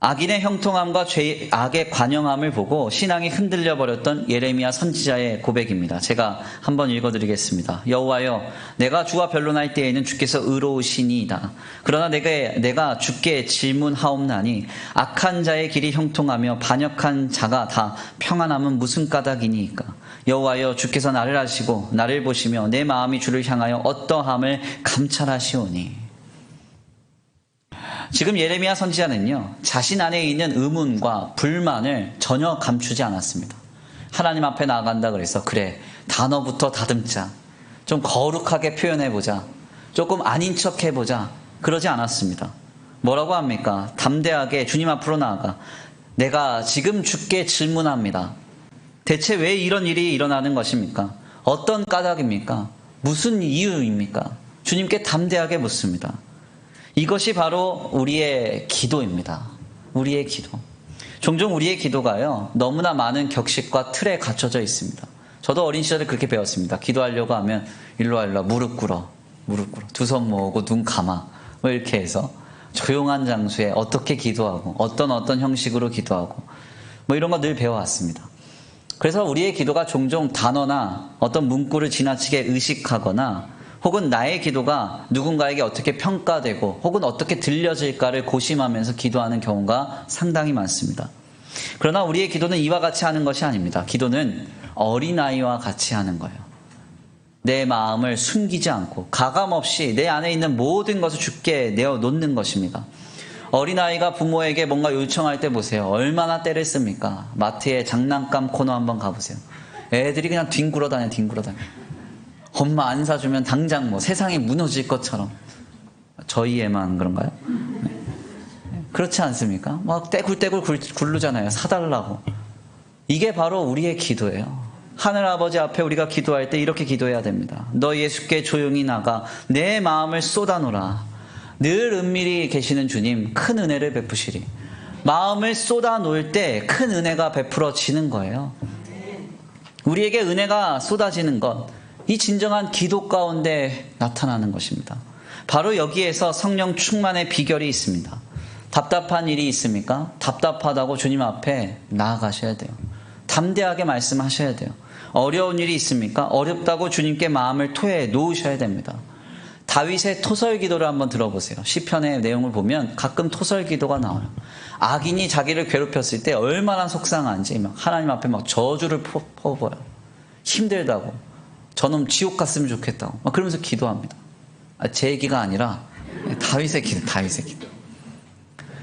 악인의 형통함과 악의 관영함을 보고 신앙이 흔들려 버렸던 예레미야 선지자의 고백입니다. 제가 한번 읽어드리겠습니다. 여호와여, 내가 주와 변론할 때에는 주께서 의로우시니이다. 그러나 내가 주께 질문하옵나니 악한 자의 길이 형통하며 반역한 자가 다 평안함은 무슨 까닭이니이까. 여호와여, 주께서 나를 아시고 나를 보시며 내 마음이 주를 향하여 어떠함을 감찰하시오니. 지금 예레미야 선지자는요, 자신 안에 있는 의문과 불만을 전혀 감추지 않았습니다. 하나님 앞에 나아간다 그래서 그래, 단어부터 다듬자, 좀 거룩하게 표현해보자, 조금 아닌 척 해보자, 그러지 않았습니다. 뭐라고 합니까? 담대하게 주님 앞으로 나아가 내가 지금 주께 질문합니다. 대체 왜 이런 일이 일어나는 것입니까? 어떤 까닭입니까? 무슨 이유입니까? 주님께 담대하게 묻습니다. 이것이 바로 우리의 기도입니다. 우리의 기도. 종종 우리의 기도가요, 너무나 많은 격식과 틀에 갖춰져 있습니다. 저도 어린 시절에 그렇게 배웠습니다. 기도하려고 하면 일로 와, 일로 와, 무릎 꿇어. 두 손 모으고 눈 감아. 뭐 이렇게 해서 조용한 장소에 어떻게 기도하고 어떤 형식으로 기도하고 뭐 이런 거 늘 배워왔습니다. 그래서 우리의 기도가 종종 단어나 어떤 문구를 지나치게 의식하거나 혹은 나의 기도가 누군가에게 어떻게 평가되고 혹은 어떻게 들려질까를 고심하면서 기도하는 경우가 상당히 많습니다. 그러나 우리의 기도는 이와 같이 하는 것이 아닙니다. 기도는 어린아이와 같이 하는 거예요. 내 마음을 숨기지 않고 가감없이 내 안에 있는 모든 것을 주께 내어놓는 것입니다. 어린아이가 부모에게 뭔가 요청할 때 보세요. 얼마나 떼를 씁니까? 마트에 장난감 코너 한번 가보세요. 애들이 그냥 뒹굴어 다녀. 엄마 안 사주면 당장 뭐 세상이 무너질 것처럼. 저희 애만 그런가요? 네. 그렇지 않습니까? 막 떼굴떼굴 굴르잖아요. 사달라고. 이게 바로 우리의 기도예요. 하늘 아버지 앞에 우리가 기도할 때 이렇게 기도해야 됩니다. 너 예수께 조용히 나가 내 마음을 쏟아놓으라. 늘 은밀히 계시는 주님 큰 은혜를 베푸시리. 마음을 쏟아놓을 때 큰 은혜가 베풀어지는 거예요. 우리에게 은혜가 쏟아지는 것, 이 진정한 기도 가운데 나타나는 것입니다. 바로 여기에서 성령 충만의 비결이 있습니다. 답답한 일이 있습니까? 답답하다고 주님 앞에 나아가셔야 돼요. 담대하게 말씀하셔야 돼요. 어려운 일이 있습니까? 어렵다고 주님께 마음을 토해 놓으셔야 됩니다. 다윗의 토설 기도를 한번 들어보세요. 시편의 내용을 보면 가끔 토설 기도가 나와요. 악인이 자기를 괴롭혔을 때 얼마나 속상한지 막 하나님 앞에 막 저주를 퍼부어요. 힘들다고. 저놈 지옥 갔으면 좋겠다고. 막 그러면서 기도합니다. 제 얘기가 아니라 다윗의 기도.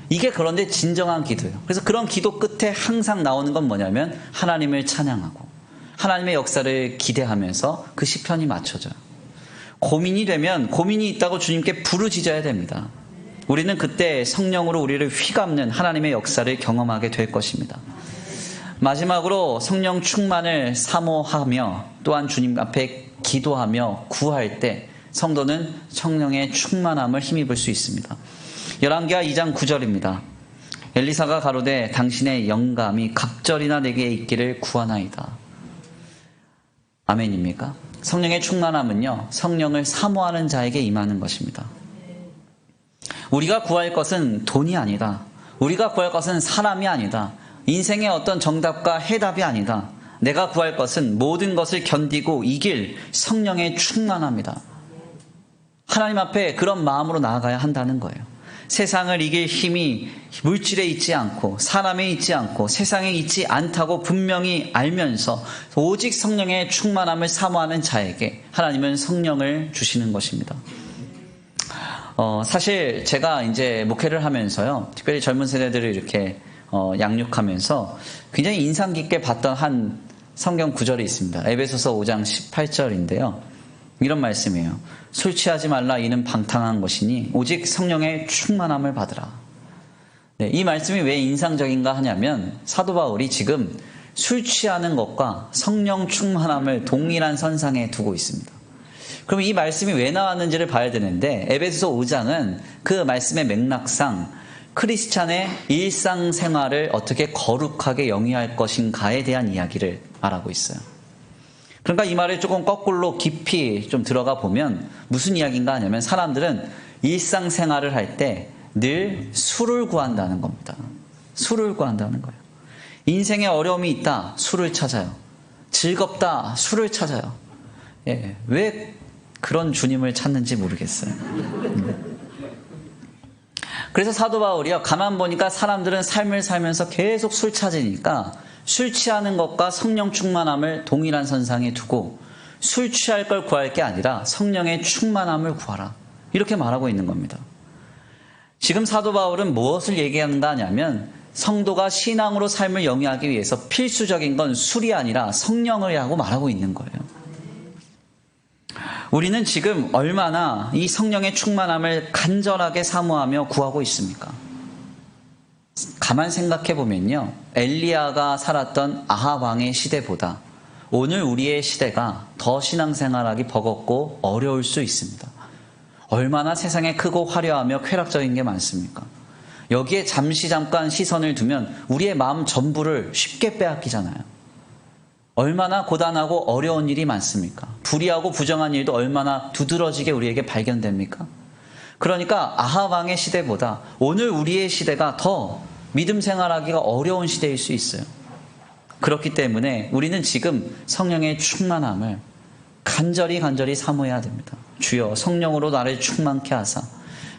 이게 그런데 진정한 기도예요. 그래서 그런 기도 끝에 항상 나오는 건 뭐냐면 하나님을 찬양하고 하나님의 역사를 기대하면서 그 시편이 맞춰져요. 고민이 되면 고민이 있다고 주님께 부르짖어야 됩니다. 우리는 그때 성령으로 우리를 휘감는 하나님의 역사를 경험하게 될 것입니다. 마지막으로 성령 충만을 사모하며 또한 주님 앞에 기도하며 구할 때 성도는 성령의 충만함을 힘입을 수 있습니다. 열왕기하 2장 9절입니다. 엘리사가 가로되 당신의 영감이 갑절이나 내게 있기를 구하나이다. 아멘입니까? 성령의 충만함은요, 성령을 사모하는 자에게 임하는 것입니다. 우리가 구할 것은 돈이 아니다. 우리가 구할 것은 사람이 아니다. 인생의 어떤 정답과 해답이 아니다. 내가 구할 것은 모든 것을 견디고 이길 성령의 충만함이다. 하나님 앞에 그런 마음으로 나아가야 한다는 거예요. 세상을 이길 힘이 물질에 있지 않고 사람에 있지 않고 세상에 있지 않다고 분명히 알면서 오직 성령의 충만함을 사모하는 자에게 하나님은 성령을 주시는 것입니다. 사실 제가 이제 목회를 하면서요, 특별히 젊은 세대들을 이렇게 양육하면서 굉장히 인상 깊게 봤던 한 성경 구절이 있습니다. 에베소서 5장 18절인데요. 이런 말씀이에요. 술 취하지 말라 이는 방탕한 것이니 오직 성령의 충만함을 받으라. 네, 이 말씀이 왜 인상적인가 하냐면 사도 바울이 지금 술 취하는 것과 성령 충만함을 동일한 선상에 두고 있습니다. 그럼 이 말씀이 왜 나왔는지를 봐야 되는데 에베소서 5장은 그 말씀의 맥락상 크리스찬의 일상생활을 어떻게 거룩하게 영위할 것인가에 대한 이야기를 말하고 있어요. 그러니까 이 말을 조금 거꾸로 깊이 좀 들어가 보면 무슨 이야기인가 하냐면 사람들은 일상생활을 할 때 늘 술을 구한다는 겁니다. 술을 구한다는 거예요. 인생에 어려움이 있다. 술을 찾아요. 즐겁다. 술을 찾아요. 예, 왜 그런 주님을 찾는지 모르겠어요. 그래서 사도 바울이요, 가만 보니까 사람들은 삶을 살면서 계속 술 찾으니까 술 취하는 것과 성령 충만함을 동일한 선상에 두고 술 취할 걸 구할 게 아니라 성령의 충만함을 구하라, 이렇게 말하고 있는 겁니다. 지금 사도 바울은 무엇을 얘기한가 하냐면, 성도가 신앙으로 삶을 영위하기 위해서 필수적인 건 술이 아니라 성령이라고 말하고 있는 거예요. 우리는 지금 얼마나 이 성령의 충만함을 간절하게 사모하며 구하고 있습니까? 가만 생각해 보면요, 엘리야가 살았던 아합 왕의 시대보다 오늘 우리의 시대가 더 신앙생활하기 버겁고 어려울 수 있습니다. 얼마나 세상에 크고 화려하며 쾌락적인 게 많습니까? 여기에 잠깐 시선을 두면 우리의 마음 전부를 쉽게 빼앗기잖아요. 얼마나 고단하고 어려운 일이 많습니까? 불의하고 부정한 일도 얼마나 두드러지게 우리에게 발견됩니까? 그러니까 아합 왕의 시대보다 오늘 우리의 시대가 더 믿음 생활하기가 어려운 시대일 수 있어요. 그렇기 때문에 우리는 지금 성령의 충만함을 간절히 사모해야 됩니다. 주여, 성령으로 나를 충만케 하사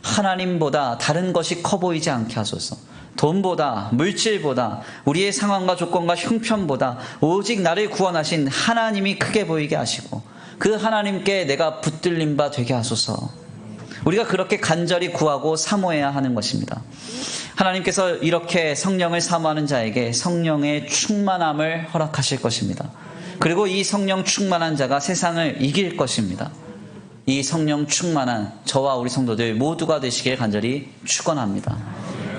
하나님보다 다른 것이 커 보이지 않게 하소서. 돈보다, 물질보다, 우리의 상황과 조건과 형편보다 오직 나를 구원하신 하나님이 크게 보이게 하시고 그 하나님께 내가 붙들린 바 되게 하소서. 우리가 그렇게 간절히 구하고 사모해야 하는 것입니다. 하나님께서 이렇게 성령을 사모하는 자에게 성령의 충만함을 허락하실 것입니다. 그리고 이 성령 충만한 자가 세상을 이길 것입니다. 이 성령 충만한 저와 우리 성도들 모두가 되시길 간절히 축원합니다.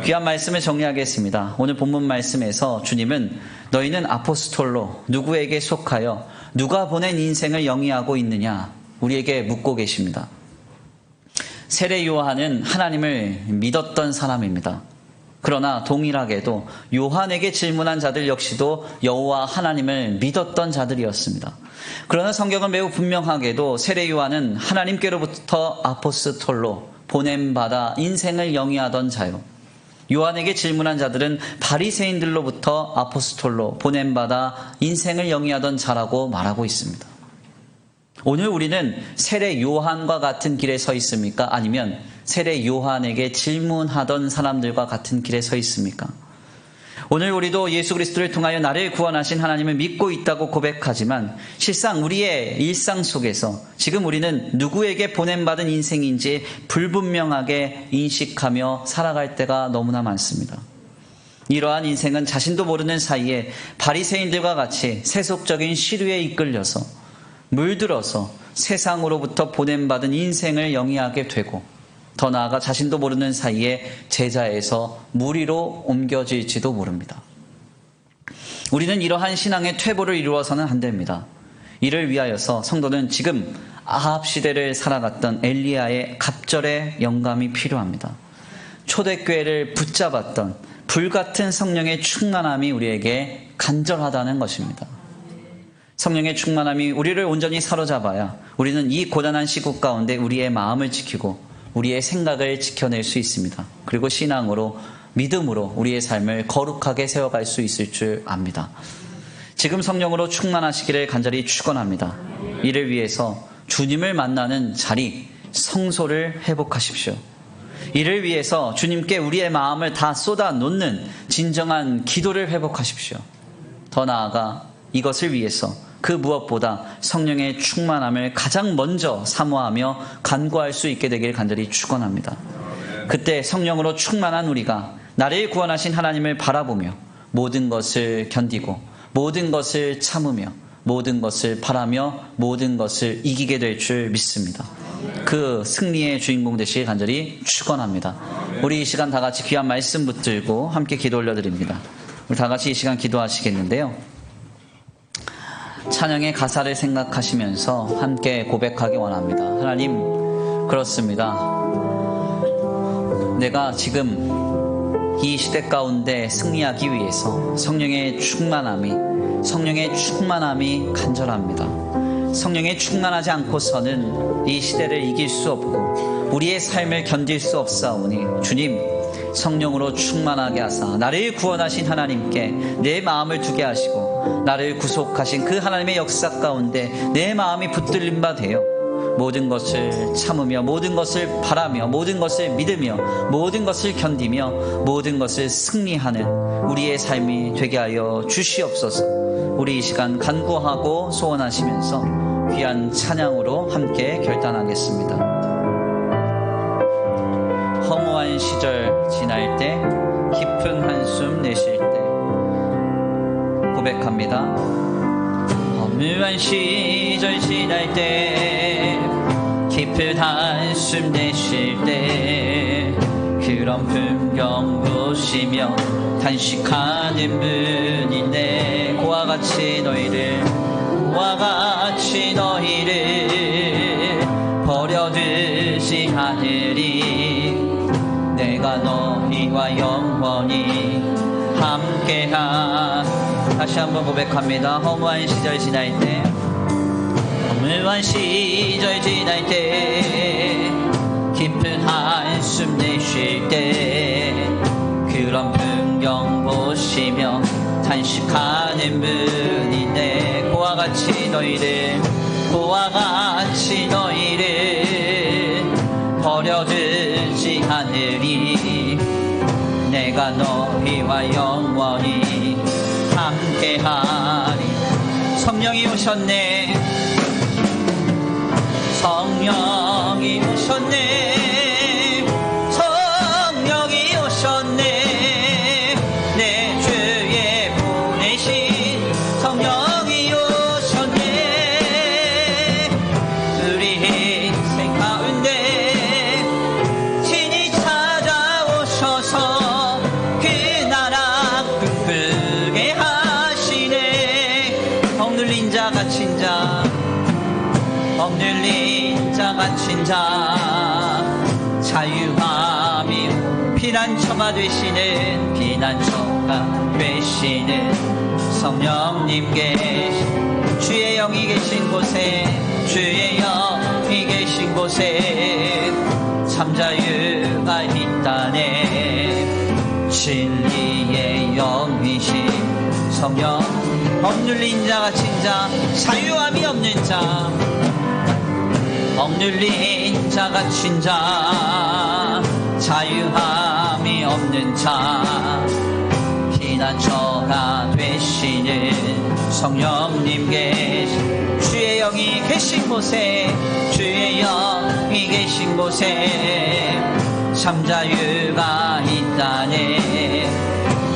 귀한 말씀을 정리하겠습니다. 오늘 본문 말씀에서 주님은 너희는 아포스톨로 누구에게 속하여 누가 보낸 인생을 영위하고 있느냐 우리에게 묻고 계십니다. 세례 요한은 하나님을 믿었던 사람입니다. 그러나 동일하게도 요한에게 질문한 자들 역시도 여호와 하나님을 믿었던 자들이었습니다. 그러나 성경은 매우 분명하게도 세례 요한은 하나님께로부터 아포스톨로 보냄받아 인생을 영위하던 자요, 요한에게 질문한 자들은 바리새인들로부터 아포스톨로 보냄받아 인생을 영위하던 자라고 말하고 있습니다. 오늘 우리는 세례 요한과 같은 길에 서 있습니까? 아니면 세례 요한에게 질문하던 사람들과 같은 길에 서 있습니까? 오늘 우리도 예수 그리스도를 통하여 나를 구원하신 하나님을 믿고 있다고 고백하지만 실상 우리의 일상 속에서 지금 우리는 누구에게 보냄받은 인생인지 불분명하게 인식하며 살아갈 때가 너무나 많습니다. 이러한 인생은 자신도 모르는 사이에 바리새인들과 같이 세속적인 시류에 이끌려서 물들어서 세상으로부터 보냄받은 인생을 영위하게 되고 더 나아가 자신도 모르는 사이에 제자에서 무리로 옮겨질지도 모릅니다. 우리는 이러한 신앙의 퇴보를 이루어서는 안 됩니다. 이를 위하여서 성도는 지금 아합 시대를 살아갔던 엘리야의 갑절의 영감이 필요합니다. 초대교회를 붙잡았던 불같은 성령의 충만함이 우리에게 간절하다는 것입니다. 성령의 충만함이 우리를 온전히 사로잡아야 우리는 이 고단한 시국 가운데 우리의 마음을 지키고 우리의 생각을 지켜낼 수 있습니다. 그리고 신앙으로, 믿음으로 우리의 삶을 거룩하게 세워갈 수 있을 줄 압니다. 지금 성령으로 충만하시기를 간절히 축원합니다. 이를 위해서 주님을 만나는 자리, 성소를 회복하십시오. 이를 위해서 주님께 우리의 마음을 다 쏟아 놓는 진정한 기도를 회복하십시오. 더 나아가 이것을 위해서 그 무엇보다 성령의 충만함을 가장 먼저 사모하며 간구할 수 있게 되길 간절히 축원합니다. 그때 성령으로 충만한 우리가 나를 구원하신 하나님을 바라보며 모든 것을 견디고 모든 것을 참으며 모든 것을 바라며 모든 것을 이기게 될 줄 믿습니다. 그 승리의 주인공 되시길 간절히 축원합니다. 우리 이 시간 다 같이 귀한 말씀 붙들고 함께 기도 올려드립니다. 우리 다 같이 이 시간 기도하시겠는데요, 찬양의 가사를 생각하시면서 함께 고백하기 원합니다. 하나님, 그렇습니다. 내가 지금 이 시대 가운데 승리하기 위해서 성령의 충만함이 간절합니다. 성령에 충만하지 않고서는 이 시대를 이길 수 없고 우리의 삶을 견딜 수 없사오니 주님, 성령으로 충만하게 하사 나를 구원하신 하나님께 내 마음을 두게 하시고 나를 구속하신 그 하나님의 역사 가운데 내 마음이 붙들린 바 되어 모든 것을 참으며 모든 것을 바라며 모든 것을 믿으며 모든 것을 견디며 모든 것을 승리하는 우리의 삶이 되게 하여 주시옵소서. 우리 이 시간 간구하고 소원하시면서 귀한 찬양으로 함께 결단하겠습니다. 허무한 시절 지날 때, 깊은 한숨 내쉴 때 고백합니다. 허무한 시절 지날 때, 깊은 한숨 내쉴 때, 그런 풍경 보시며 단식하는 분인데 그와 같이 너희를 버려두지 않으리. 내가 너희와 영원히 함께하. 다시 한번 고백합니다. 허무한 시절 지날 때, 허무한 시절 지날 때, 깊은 한숨 내쉴 때, 그런 풍경 보시며 단식하는 분인데 그와 같이 너희를 버려두지 않으리. 내가 너희와 영원히 함께하리. 성령이 오셨네. 성령이 오셨네. 성령이 오셨네. 내 주에 보내신 성령이 오셨네. 우리 인생 가운데 친히 찾아오셔서 그 나라 꿈꾸게 하시네. 억눌린 자 갇힌 자, 억눌린 자 갇힌 자, 자유함이 피난처가 되시는 성령님 계신, 주의 영이 계신 곳에, 주의 영이 계신 곳에 참자유가 있다네. 진리의 영이신 성령, 억눌린 자 갇힌 자, 자유함이 없는 자, 억눌린 자 갇힌 자, 자유함이 없는 자, 피난처가 되시는 성령님 계신, 주의 영이 계신 곳에, 주의 영이 계신 곳에 참자유가 있다네.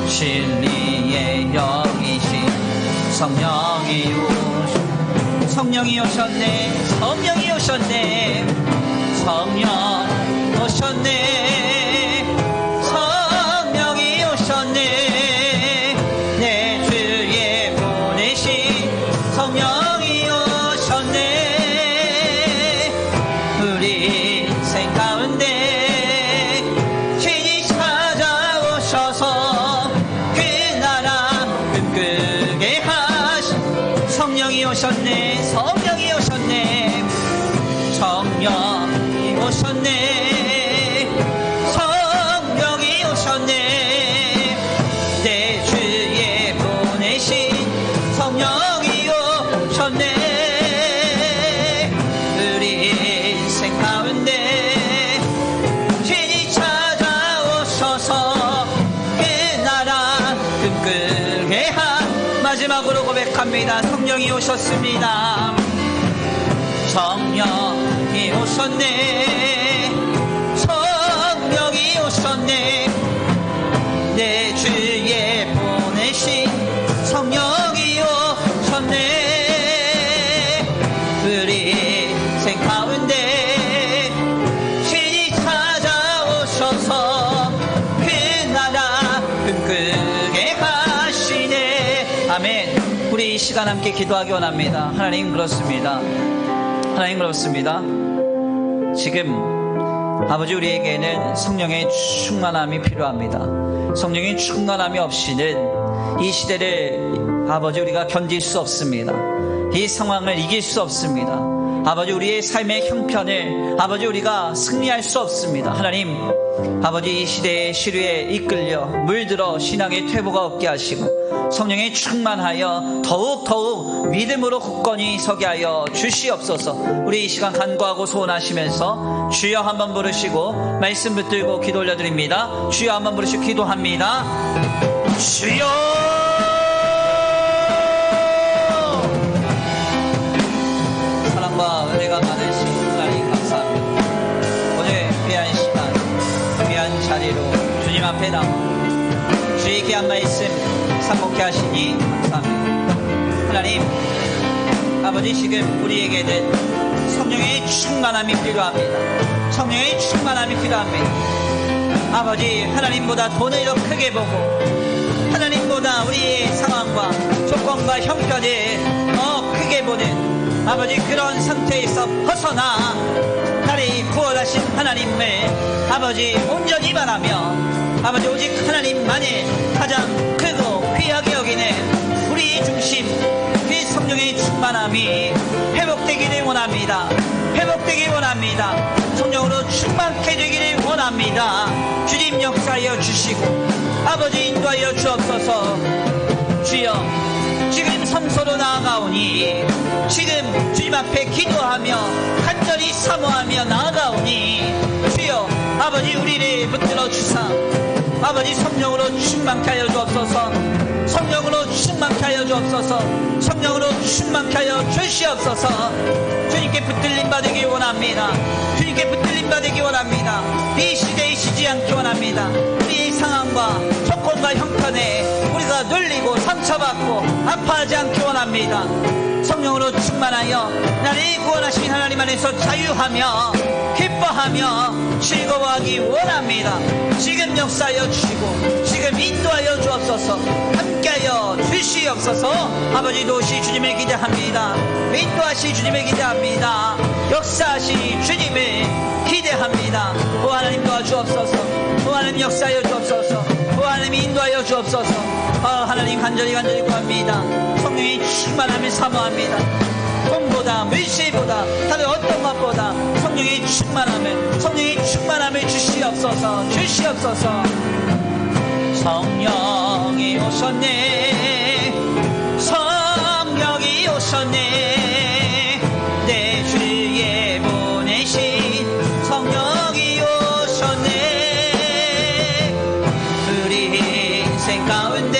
진리의 영이신 성령이 성령이 오셨네. 성령이 오셨네. 성령 오셨네. 성령이 오셨네. 내 주에 보내신 성령이 오셨네. 우리 인생 가운데 친히 찾아오셔서 그 나라 꿈꾸게 하신 성령이 오셨네. 성령이 오셨네. 성령이 오셨네. 성령이 오셨네. 내 주에 보내신 성령이 오셨네. 우리 인생 가운데 친히 찾아오셔서 그 나라 꿈꾸게 마지막으로 고백합니다. 성령이 오셨습니다. 성령이 오셨네. 성령이 오셨네. 내 주에 보내신 성령이 오셨네. 우리 인생 가운데 친히 찾아오셔서 그 나라 꿈꾸게 하시네. 아멘. 우리 이 시간 함께 기도하기 원합니다. 하나님, 그렇습니다. 하나님, 그렇습니다. 지금 아버지, 우리에게는 성령의 충만함이 필요합니다. 성령의 충만함이 없이는 이 시대를 아버지 우리가 견딜 수 없습니다. 이 상황을 이길 수 없습니다. 아버지, 우리의 삶의 형편을 아버지 우리가 승리할 수 없습니다. 하나님, 아버지, 이 시대의 시류에 이끌려 물들어 신앙의 퇴보가 없게 하시고 성령에 충만하여 더욱 믿음으로 굳건히 서게 하여 주시옵소서. 우리 이 시간 간구하고 소원하시면서 주여 한번 부르시고 말씀 붙들고 기도 올려드립니다. 주여 한번 부르시고 기도합니다. 주여! 사랑과 은혜가 많으신 하나님 감사합니다. 오늘 귀한 시간, 귀한 자리로 주님 앞에 나와 주의 귀한 말씀 상복케 하시니 감사합니다. 하나님, 아버지, 지금 우리에게는 성령의 충만함이 필요합니다. 성령의 충만함이 필요합니다. 아버지, 하나님보다 돈을 더 크게 보고 하나님보다 우리의 상황과 조건과 형편을 더 크게 보는 아버지, 그런 상태에서 벗어나 나를 구원하신 하나님을 아버지 온전히 바라며 아버지, 오직 하나님만이 가장 크고 귀하게 여기는 우리 중심, 그 성령의 충만함이 회복되기를 원합니다. 회복되기를 원합니다. 성령으로 충만케 되기를 원합니다. 주님 역사하여 주시고 아버지 인도하여 주옵소서. 주여, 지금 성소로 나아가오니, 지금 주님 앞에 기도하며 간절히 사모하며 나아가오니, 주여 아버지, 우리를 붙들어 주사 아버지 성령으로 충만케 하여 주옵소서. 성령으로 충만케 하여 주옵소서. 성령으로 충만케 하여 주시옵소서. 주님께 붙들림 받기 원합니다. 주님께 붙들림 받기 원합니다. 이 시대에 쉬지 않기 원합니다. 우리의 상황과 조건과 형편에 우리가 눌리고 상처받고 아파하지 않기 원합니다. 성령으로 충만하여 나를 구원하신 하나님 안에서 자유하며 기뻐하며 즐거워하기 원합니다. 지금 역사하여 주시고 지금 인도하여 주옵소서. 함께하여 주시옵소서. 아버지, 도시 주님을 기대합니다. 인도하시 주님을 기대합니다. 역사하시 주님을 기대합니다. 오 하나님, 도와주옵소서. 오 하나님, 역사하여 주옵소서. 오 하나님, 인도하여 주옵소서. 하나님, 간절히 구합니다. 성령이 충만함을 사모합니다. 돈보다 물질보다 다른 어떤 것보다 성령의 충만함을 주시옵소서. 성령이 오셨네. 성령이 오셨네. 내 주에 보내신 성령이 오셨네. 우리 인생 가운데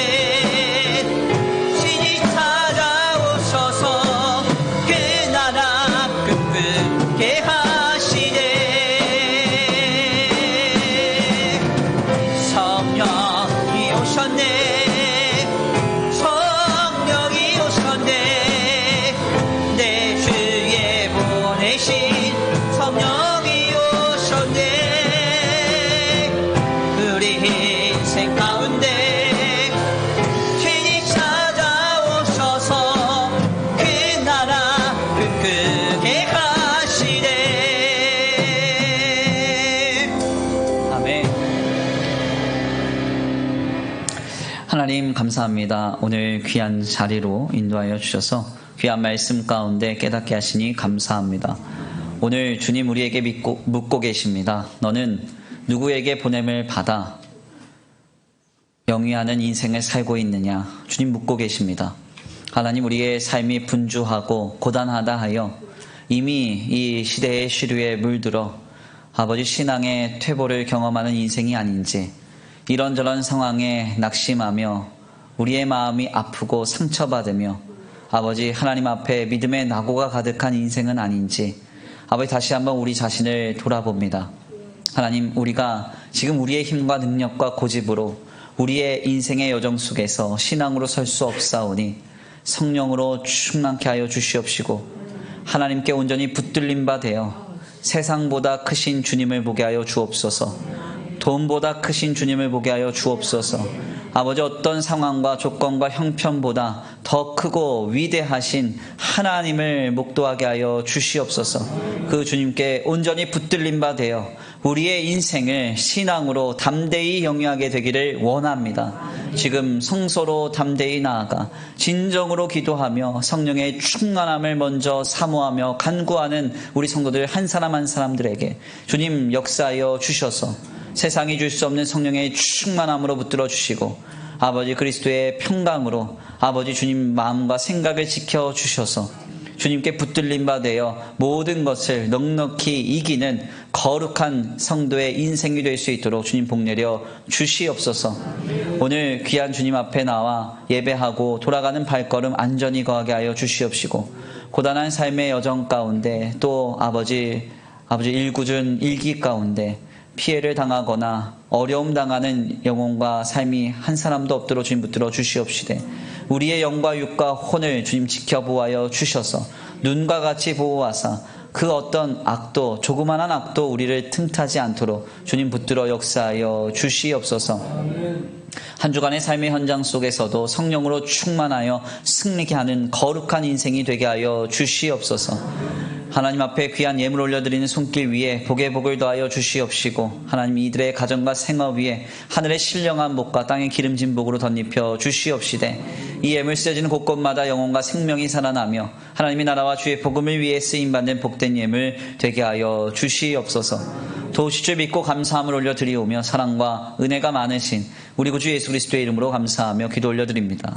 하나님, 감사합니다. 오늘 귀한 자리로 인도하여 주셔서 귀한 말씀 가운데 깨닫게 하시니 감사합니다. 오늘 주님 우리에게 묻고 계십니다. 너는 누구에게 보냄을 받아 영위하는 인생을 살고 있느냐? 주님 묻고 계십니다. 하나님, 우리의 삶이 분주하고 고단하다 하여 이미 이 시대의 시류에 물들어 아버지 신앙의 퇴보를 경험하는 인생이 아닌지, 이런저런 상황에 낙심하며 우리의 마음이 아프고 상처받으며 아버지 하나님 앞에 믿음의 낙오가 가득한 인생은 아닌지 아버지 다시 한번 우리 자신을 돌아봅니다. 하나님, 우리가 지금 우리의 힘과 능력과 고집으로 우리의 인생의 여정 속에서 신앙으로 설 수 없사오니 성령으로 충만케 하여 주시옵시고 하나님께 온전히 붙들림 바 되어 세상보다 크신 주님을 보게 하여 주옵소서. 돈보다 크신 주님을 보게 하여 주옵소서. 아버지, 어떤 상황과 조건과 형편보다 더 크고 위대하신 하나님을 목도하게 하여 주시옵소서. 그 주님께 온전히 붙들림 바 되어 우리의 인생을 신앙으로 담대히 영위하게 되기를 원합니다. 지금 성소로 담대히 나아가 진정으로 기도하며 성령의 충만함을 먼저 사모하며 간구하는 우리 성도들 한 사람 한 사람들에게 주님 역사하여 주셔서 세상이 줄 수 없는 성령의 충만함으로 붙들어 주시고 아버지 그리스도의 평강으로 아버지 주님 마음과 생각을 지켜주셔서 주님께 붙들림 바 되어 모든 것을 넉넉히 이기는 거룩한 성도의 인생이 될 수 있도록 주님 복내려 주시옵소서. 오늘 귀한 주님 앞에 나와 예배하고 돌아가는 발걸음 안전히 거하게 하여 주시옵시고 고단한 삶의 여정 가운데 또 아버지 일구준 일기 가운데 피해를 당하거나 어려움 당하는 영혼과 삶이 한 사람도 없도록 주님 붙들어 주시옵시되 우리의 영과 육과 혼을 주님 지켜보아여 주셔서 눈과 같이 보호하사 그 어떤 악도 조그만한 악도 우리를 틈타지 않도록 주님 붙들어 역사하여 주시옵소서. 한 주간의 삶의 현장 속에서도 성령으로 충만하여 승리케 하는 거룩한 인생이 되게 하여 주시옵소서. 하나님 앞에 귀한 예물 올려드리는 손길 위에 복의 복을 더하여 주시옵시고 하나님 이들의 가정과 생업 위에 하늘의 신령한 복과 땅의 기름진 복으로 덧입혀 주시옵시되 이 예물 쓰여지는 곳곳마다 영혼과 생명이 살아나며 하나님의 나라와 주의 복음을 위해 쓰임받는 복된 예물 되게 하여 주시옵소서. 도우실 줄 믿고 감사함을 올려드리오며 사랑과 은혜가 많으신 우리 구주 예수 그리스도의 이름으로 감사하며 기도 올려드립니다.